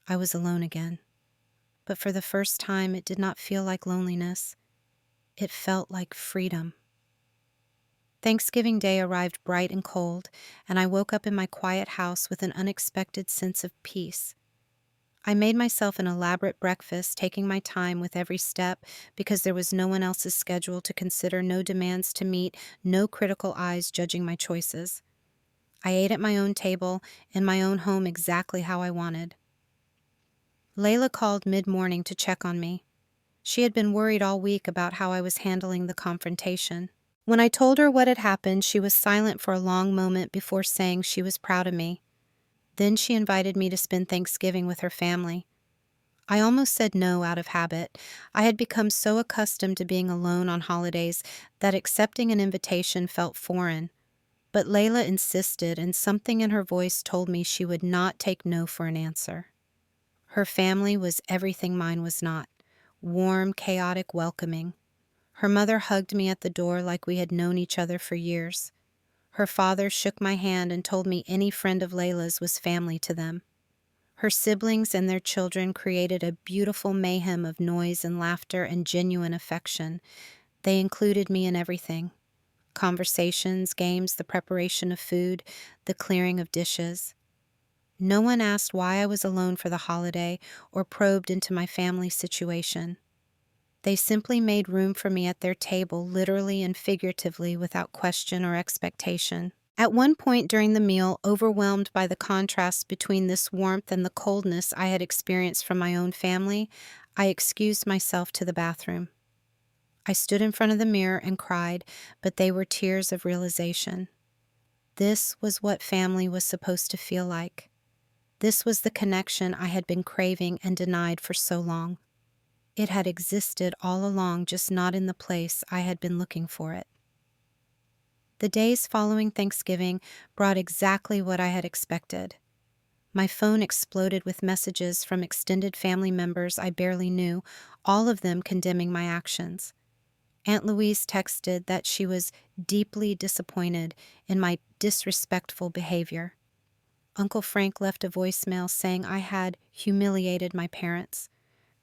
A: I was alone again. But for the first time, it did not feel like loneliness. It felt like freedom. Thanksgiving Day arrived bright and cold, and I woke up in my quiet house with an unexpected sense of peace. I made myself an elaborate breakfast, taking my time with every step because there was no one else's schedule to consider, no demands to meet, no critical eyes judging my choices. I ate at my own table, in my own home exactly how I wanted. Layla called mid-morning to check on me. She had been worried all week about how I was handling the confrontation. When I told her what had happened, she was silent for a long moment before saying she was proud of me. Then she invited me to spend Thanksgiving with her family. I almost said no out of habit. I had become so accustomed to being alone on holidays that accepting an invitation felt foreign. But Layla insisted, and something in her voice told me she would not take no for an answer. Her family was everything mine was not. Warm, chaotic, welcoming. Her mother hugged me at the door like we had known each other for years. Her father shook my hand and told me any friend of Layla's was family to them. Her siblings and their children created a beautiful mayhem of noise and laughter and genuine affection. They included me in everything. Conversations, games, the preparation of food, the clearing of dishes. No one asked why I was alone for the holiday or probed into my family situation. They simply made room for me at their table, literally and figuratively, without question or expectation. At one point during the meal, overwhelmed by the contrast between this warmth and the coldness I had experienced from my own family, I excused myself to the bathroom. I stood in front of the mirror and cried, but they were tears of realization. This was what family was supposed to feel like. This was the connection I had been craving and denied for so long. It had existed all along, just not in the place I had been looking for it. The days following Thanksgiving brought exactly what I had expected. My phone exploded with messages from extended family members I barely knew, all of them condemning my actions. Aunt Louise texted that she was deeply disappointed in my disrespectful behavior. Uncle Frank left a voicemail saying I had humiliated my parents.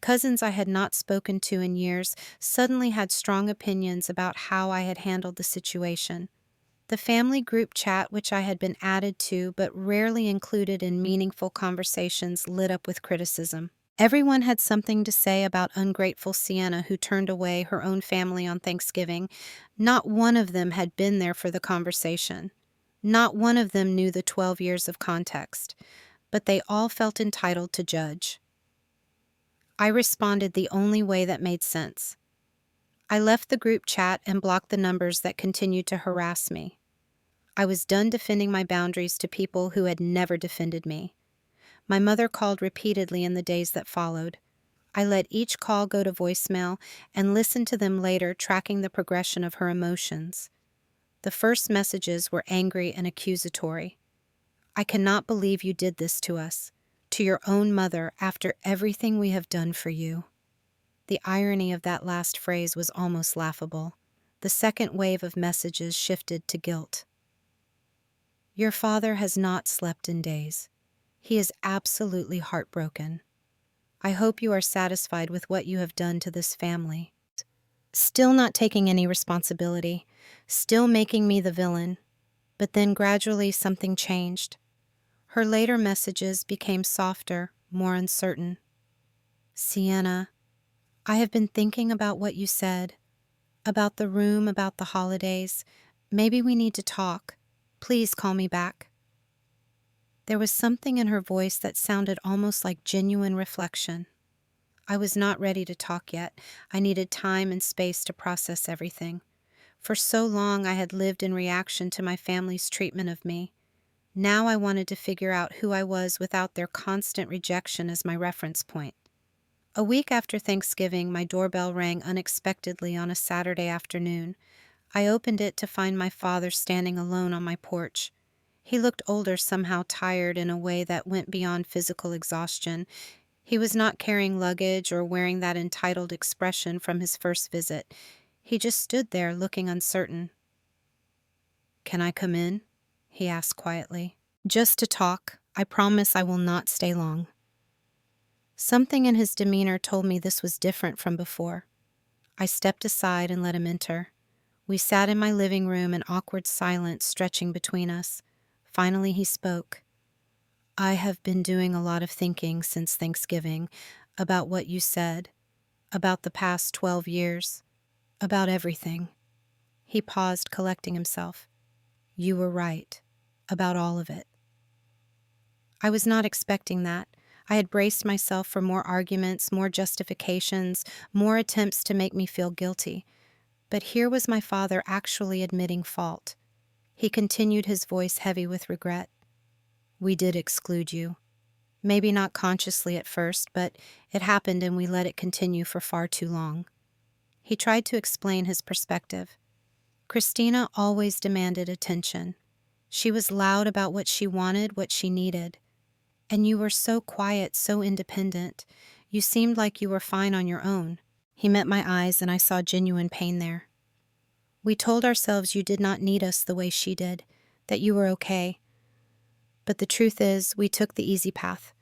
A: Cousins I had not spoken to in years suddenly had strong opinions about how I had handled the situation. The family group chat, which I had been added to but rarely included in meaningful conversations, lit up with criticism. Everyone had something to say about ungrateful Sienna, who turned away her own family on Thanksgiving. Not one of them had been there for the conversation. Not one of them knew the 12 years of context, but they all felt entitled to judge. I responded the only way that made sense. I left the group chat and blocked the numbers that continued to harass me. I was done defending my boundaries to people who had never defended me. My mother called repeatedly in the days that followed. I let each call go to voicemail and listened to them later, tracking the progression of her emotions. The first messages were angry and accusatory. "I cannot believe you did this to us, to your own mother, after everything we have done for you." The irony of that last phrase was almost laughable. The second wave of messages shifted to guilt. "Your father has not slept in days. He is absolutely heartbroken. I hope you are satisfied with what you have done to this family." Still not taking any responsibility, still making me the villain. But then gradually something changed. Her later messages became softer, more uncertain. "Sienna, I have been thinking about what you said, about the room, about the holidays. Maybe we need to talk. Please call me back." There was something in her voice that sounded almost like genuine reflection. I was not ready to talk yet. I needed time and space to process everything. For so long I had lived in reaction to my family's treatment of me. Now I wanted to figure out who I was without their constant rejection as my reference point. A week after Thanksgiving, my doorbell rang unexpectedly on a Saturday afternoon. I opened it to find my father standing alone on my porch. He looked older, somehow tired in a way that went beyond physical exhaustion. He was not carrying luggage or wearing that entitled expression from his first visit. He just stood there looking uncertain. "Can I come in?" he asked quietly. "Just to talk. I promise I will not stay long." Something in his demeanor told me this was different from before. I stepped aside and let him enter. We sat in my living room, an awkward silence stretching between us. Finally he spoke. "I have been doing a lot of thinking since Thanksgiving about what you said, about the past 12 years, about everything." He paused, collecting himself. "You were right, about all of it." I was not expecting that. I had braced myself for more arguments, more justifications, more attempts to make me feel guilty. But here was my father actually admitting fault. He continued, his voice heavy with regret. "We did exclude you. Maybe not consciously at first, but it happened and we let it continue for far too long." He tried to explain his perspective. "Christina always demanded attention. She was loud about what she wanted, what she needed. And you were so quiet, so independent. You seemed like you were fine on your own." He met my eyes and I saw genuine pain there. "We told ourselves you did not need us the way she did, that you were okay. But the truth is, we took the easy path.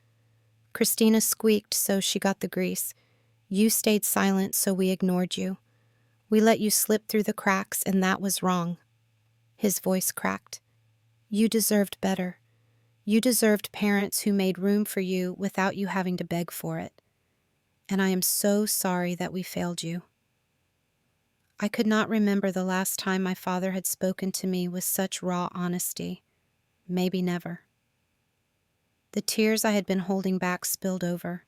A: Christina squeaked, so she got the grease. You stayed silent, so we ignored you. We let you slip through the cracks, and that was wrong." His voice cracked. "You deserved better. You deserved parents who made room for you without you having to beg for it. And I am so sorry that we failed you." I could not remember the last time my father had spoken to me with such raw honesty. Maybe never. The tears I had been holding back spilled over.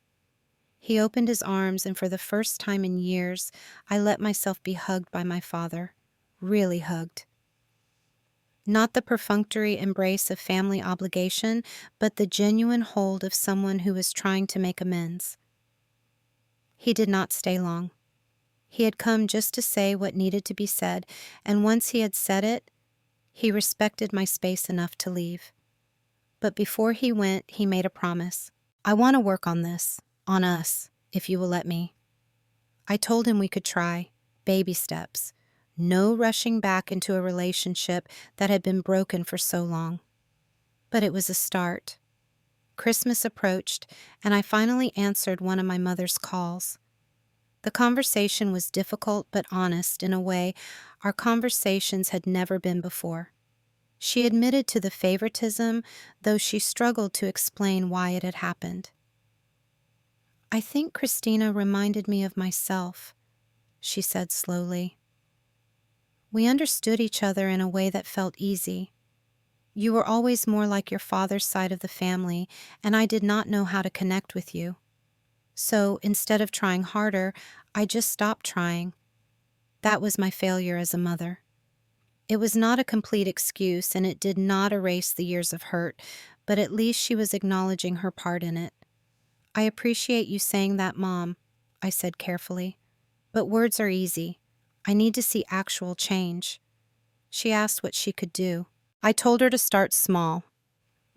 A: He opened his arms, and for the first time in years, I let myself be hugged by my father. Really hugged. Not the perfunctory embrace of family obligation, but the genuine hold of someone who was trying to make amends. He did not stay long. He had come just to say what needed to be said, and once he had said it, he respected my space enough to leave. But before he went, he made a promise. "I want to work on this, on us, if you will let me." I told him we could try, baby steps. No rushing back into a relationship that had been broken for so long. But it was a start. Christmas approached, and I finally answered one of my mother's calls. The conversation was difficult but honest in a way our conversations had never been before. She admitted to the favoritism, though she struggled to explain why it had happened. "I think Christina reminded me of myself," she said slowly. "We understood each other in a way that felt easy. You were always more like your father's side of the family, and I did not know how to connect with you. So instead of trying harder, I just stopped trying. That was my failure as a mother. It was not a complete excuse, and it did not erase the years of hurt, but at least she was acknowledging her part in it. I appreciate you saying that, Mom, I said carefully. But words are easy. I need to see actual change. She asked what she could do. I told her to start small.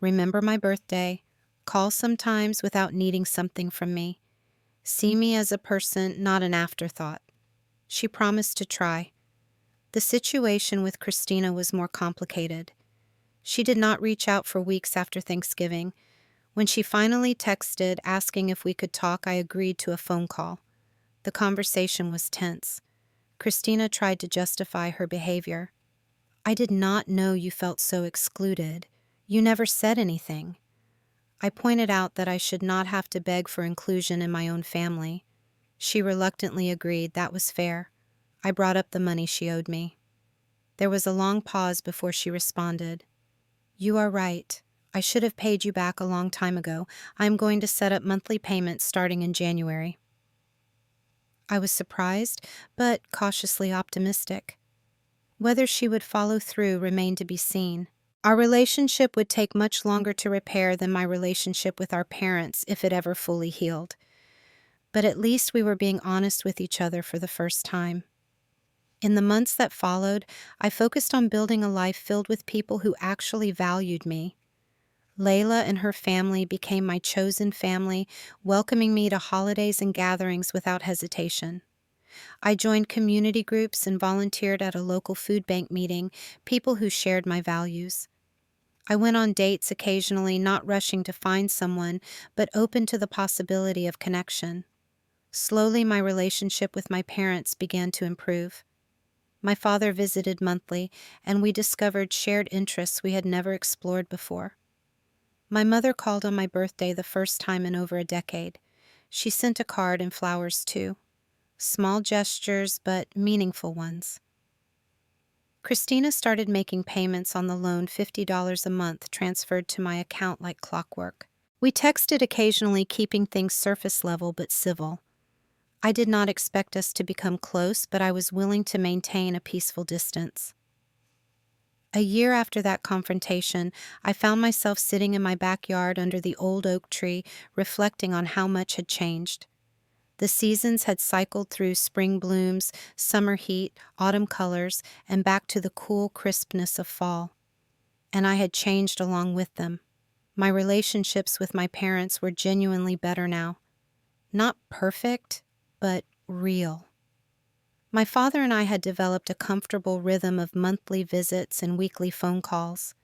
A: Remember my birthday. Call sometimes without needing something from me. See me as a person, not an afterthought. She promised to try. The situation with Christina was more complicated. She did not reach out for weeks after Thanksgiving. When she finally texted asking if we could talk, I agreed to a phone call. The conversation was tense. Christina tried to justify her behavior. I did not know you felt so excluded. You never said anything. I pointed out that I should not have to beg for inclusion in my own family. She reluctantly agreed that was fair. I brought up the money she owed me. There was a long pause before she responded. You are right. I should have paid you back a long time ago. I am going to set up monthly payments starting in January. I was surprised, but cautiously optimistic. Whether she would follow through remained to be seen. Our relationship would take much longer to repair than my relationship with our parents if it ever fully healed. But at least we were being honest with each other for the first time. In the months that followed, I focused on building a life filled with people who actually valued me. Layla and her family became my chosen family, welcoming me to holidays and gatherings without hesitation. I joined community groups and volunteered at a local food bank meeting, people who shared my values. I went on dates occasionally, not rushing to find someone, but open to the possibility of connection. Slowly, my relationship with my parents began to improve. My father visited monthly, and we discovered shared interests we had never explored before. My mother called on my birthday the first time in over a decade. She sent a card and flowers too. Small gestures, but meaningful ones. Christina started making payments on the loan, $50 a month transferred to my account like clockwork. We texted occasionally, keeping things surface level but civil. I did not expect us to become close, but I was willing to maintain a peaceful distance. A year after that confrontation, I found myself sitting in my backyard under the old oak tree, reflecting on how much had changed. The seasons had cycled through spring blooms, summer heat, autumn colors, and back to the cool crispness of fall. And I had changed along with them. My relationships with my parents were genuinely better now. Not perfect, but real. My father and I had developed a comfortable rhythm of monthly visits and weekly phone calls.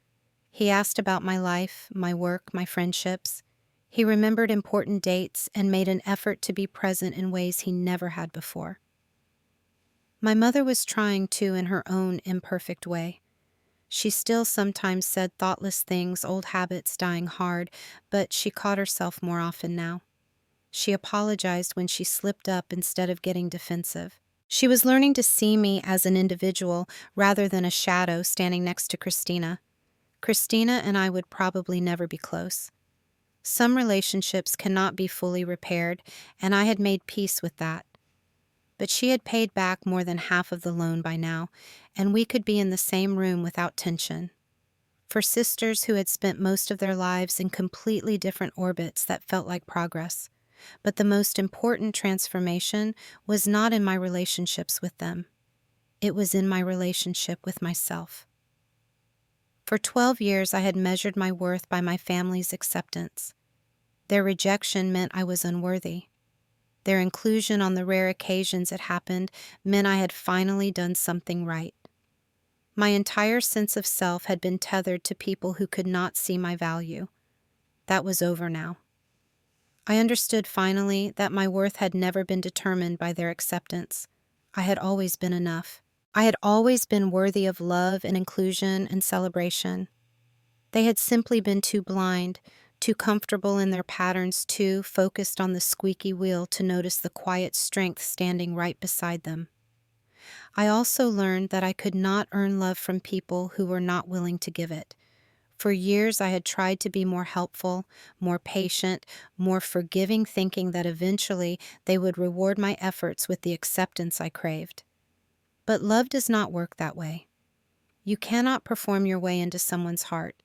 A: He asked about my life, my work, my friendships. He remembered important dates and made an effort to be present in ways he never had before. My mother was trying too in her own imperfect way. She still sometimes said thoughtless things, old habits dying hard, but she caught herself more often now. She apologized when she slipped up instead of getting defensive. She was learning to see me as an individual rather than a shadow standing next to Christina. Christina and I would probably never be close. Some relationships cannot be fully repaired, and I had made peace with that. But she had paid back more than half of the loan by now, and we could be in the same room without tension. For sisters who had spent most of their lives in completely different orbits, that felt like progress. But the most important transformation was not in my relationships with them. It was in my relationship with myself. For 12 years, I had measured my worth by my family's acceptance. Their rejection meant I was unworthy. Their inclusion on the rare occasions it happened meant I had finally done something right. My entire sense of self had been tethered to people who could not see my value. That was over now. I understood finally that my worth had never been determined by their acceptance. I had always been enough. I had always been worthy of love and inclusion and celebration. They had simply been too blind, too comfortable in their patterns, too focused on the squeaky wheel to notice the quiet strength standing right beside them. I also learned that I could not earn love from people who were not willing to give it. For years, I had tried to be more helpful, more patient, more forgiving, thinking that eventually they would reward my efforts with the acceptance I craved. But love does not work that way. You cannot perform your way into someone's heart.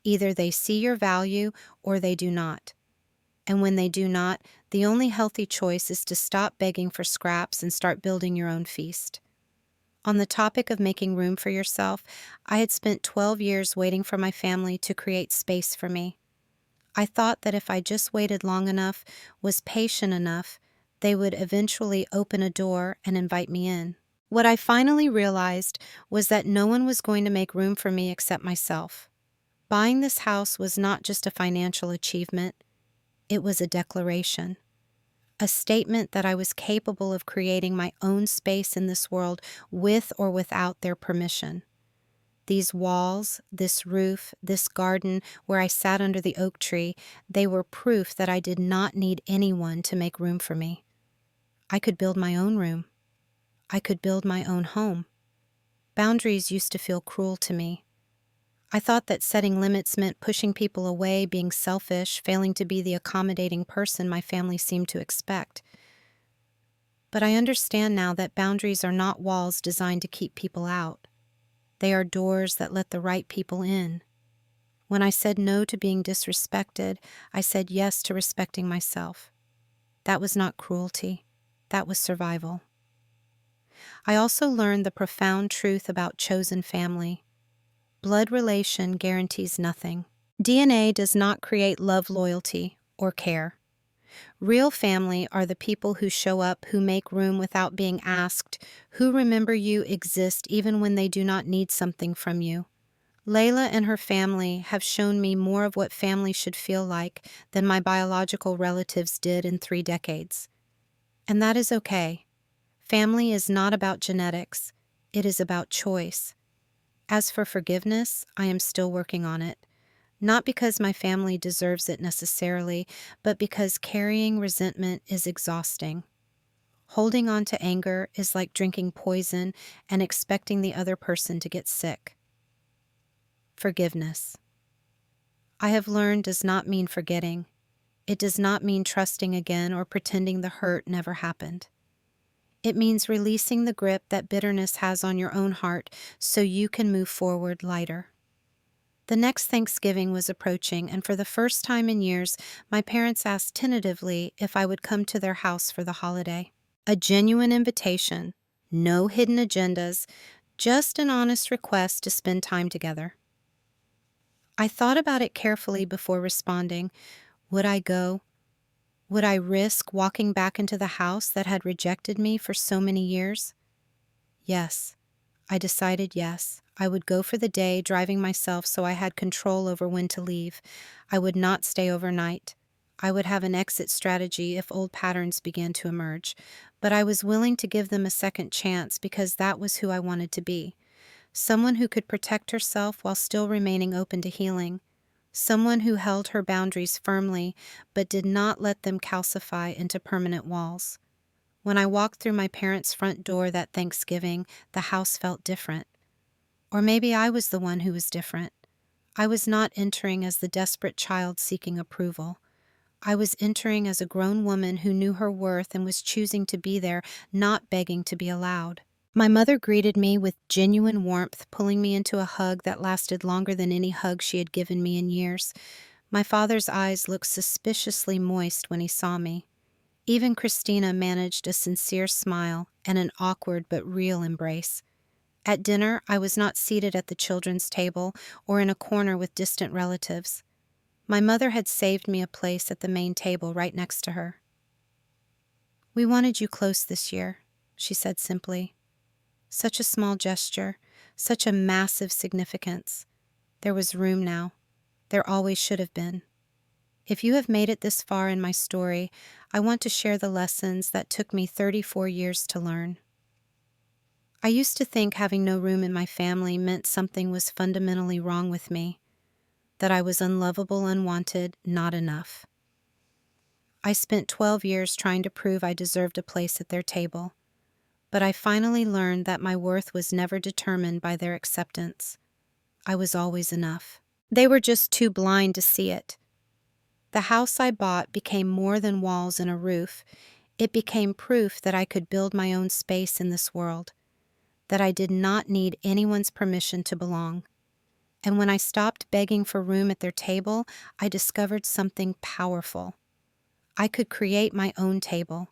A: Either they see your value or they do not. And when they do not, the only healthy choice is to stop begging for scraps and start building your own feast. On the topic of making room for yourself, I had spent 12 years waiting for my family to create space for me. I thought that if I just waited long enough, was patient enough, they would eventually open a door and invite me in. What I finally realized was that no one was going to make room for me except myself. Buying this house was not just a financial achievement, it was a declaration. A statement that I was capable of creating my own space in this world with or without their permission. These walls, this roof, this garden where I sat under the oak tree, they were proof that I did not need anyone to make room for me. I could build my own room. I could build my own home. Boundaries used to feel cruel to me. I thought that setting limits meant pushing people away, being selfish, failing to be the accommodating person my family seemed to expect. But I understand now that boundaries are not walls designed to keep people out. They are doors that let the right people in. When I said no to being disrespected, I said yes to respecting myself. That was not cruelty. That was survival. I also learned the profound truth about chosen family. Blood relation guarantees nothing. DNA does not create love, loyalty, or care. Real family are the people who show up, who make room without being asked, who remember you exist even when they do not need something from you. Layla and her family have shown me more of what family should feel like than my biological relatives did in 3 decades. And that is okay. Family is not about genetics. It is about choice. As for forgiveness, I am still working on it. Not because my family deserves it necessarily, but because carrying resentment is exhausting. Holding on to anger is like drinking poison and expecting the other person to get sick. Forgiveness. I have learned does not mean forgetting. It does not mean trusting again or pretending the hurt never happened. It means releasing the grip that bitterness has on your own heart so you can move forward lighter. The next Thanksgiving was approaching, and for the first time in years, my parents asked tentatively if I would come to their house for the holiday. A genuine invitation, no hidden agendas, just an honest request to spend time together. I thought about it carefully before responding. Would I go? Would I risk walking back into the house that had rejected me for so many years? Yes. I decided yes. I would go for the day, driving myself so I had control over when to leave. I would not stay overnight. I would have an exit strategy if old patterns began to emerge. But I was willing to give them a second chance because that was who I wanted to be. Someone who could protect herself while still remaining open to healing. Someone who held her boundaries firmly, but did not let them calcify into permanent walls. When I walked through my parents' front door that Thanksgiving, the house felt different. Or maybe I was the one who was different. I was not entering as the desperate child seeking approval. I was entering as a grown woman who knew her worth and was choosing to be there, not begging to be allowed. My mother greeted me with genuine warmth, pulling me into a hug that lasted longer than any hug she had given me in years. My father's eyes looked suspiciously moist when he saw me. Even Christina managed a sincere smile and an awkward but real embrace. At dinner, I was not seated at the children's table or in a corner with distant relatives. My mother had saved me a place at the main table right next to her. "We wanted you close this year," she said simply. Such a small gesture, such a massive significance. There was room now. There always should have been. If you have made it this far in my story, I want to share the lessons that took me 34 years to learn. I used to think having no room in my family meant something was fundamentally wrong with me, that I was unlovable, unwanted, not enough. I spent 12 years trying to prove I deserved a place at their table. But I finally learned that my worth was never determined by their acceptance. I was always enough. They were just too blind to see it. The house I bought became more than walls and a roof. It became proof that I could build my own space in this world, that I did not need anyone's permission to belong. And when I stopped begging for room at their table, I discovered something powerful. I could create my own table,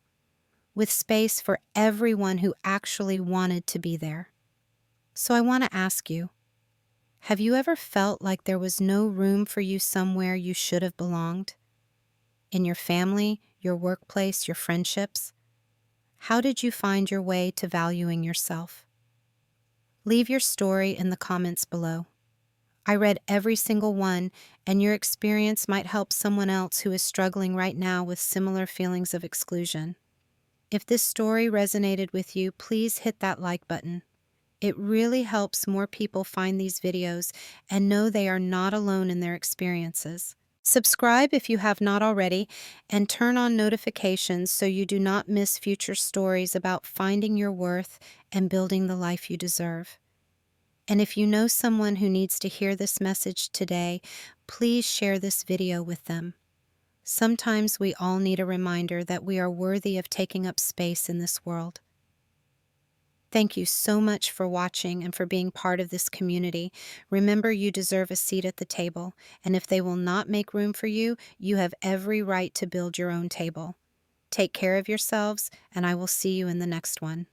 A: with space for everyone who actually wanted to be there. So I want to ask you, have you ever felt like there was no room for you somewhere you should have belonged? In your family, your workplace, your friendships? How did you find your way to valuing yourself? Leave your story in the comments below. I read every single one, and your experience might help someone else who is struggling right now with similar feelings of exclusion. If this story resonated with you, please hit that like button. It really helps more people find these videos and know they are not alone in their experiences. Subscribe if you have not already, and turn on notifications so you do not miss future stories about finding your worth and building the life you deserve. And if you know someone who needs to hear this message today, please share this video with them. Sometimes we all need a reminder that we are worthy of taking up space in this world. Thank you so much for watching and for being part of this community. Remember, you deserve a seat at the table, and if they will not make room for you, you have every right to build your own table. Take care of yourselves, and I will see you in the next one.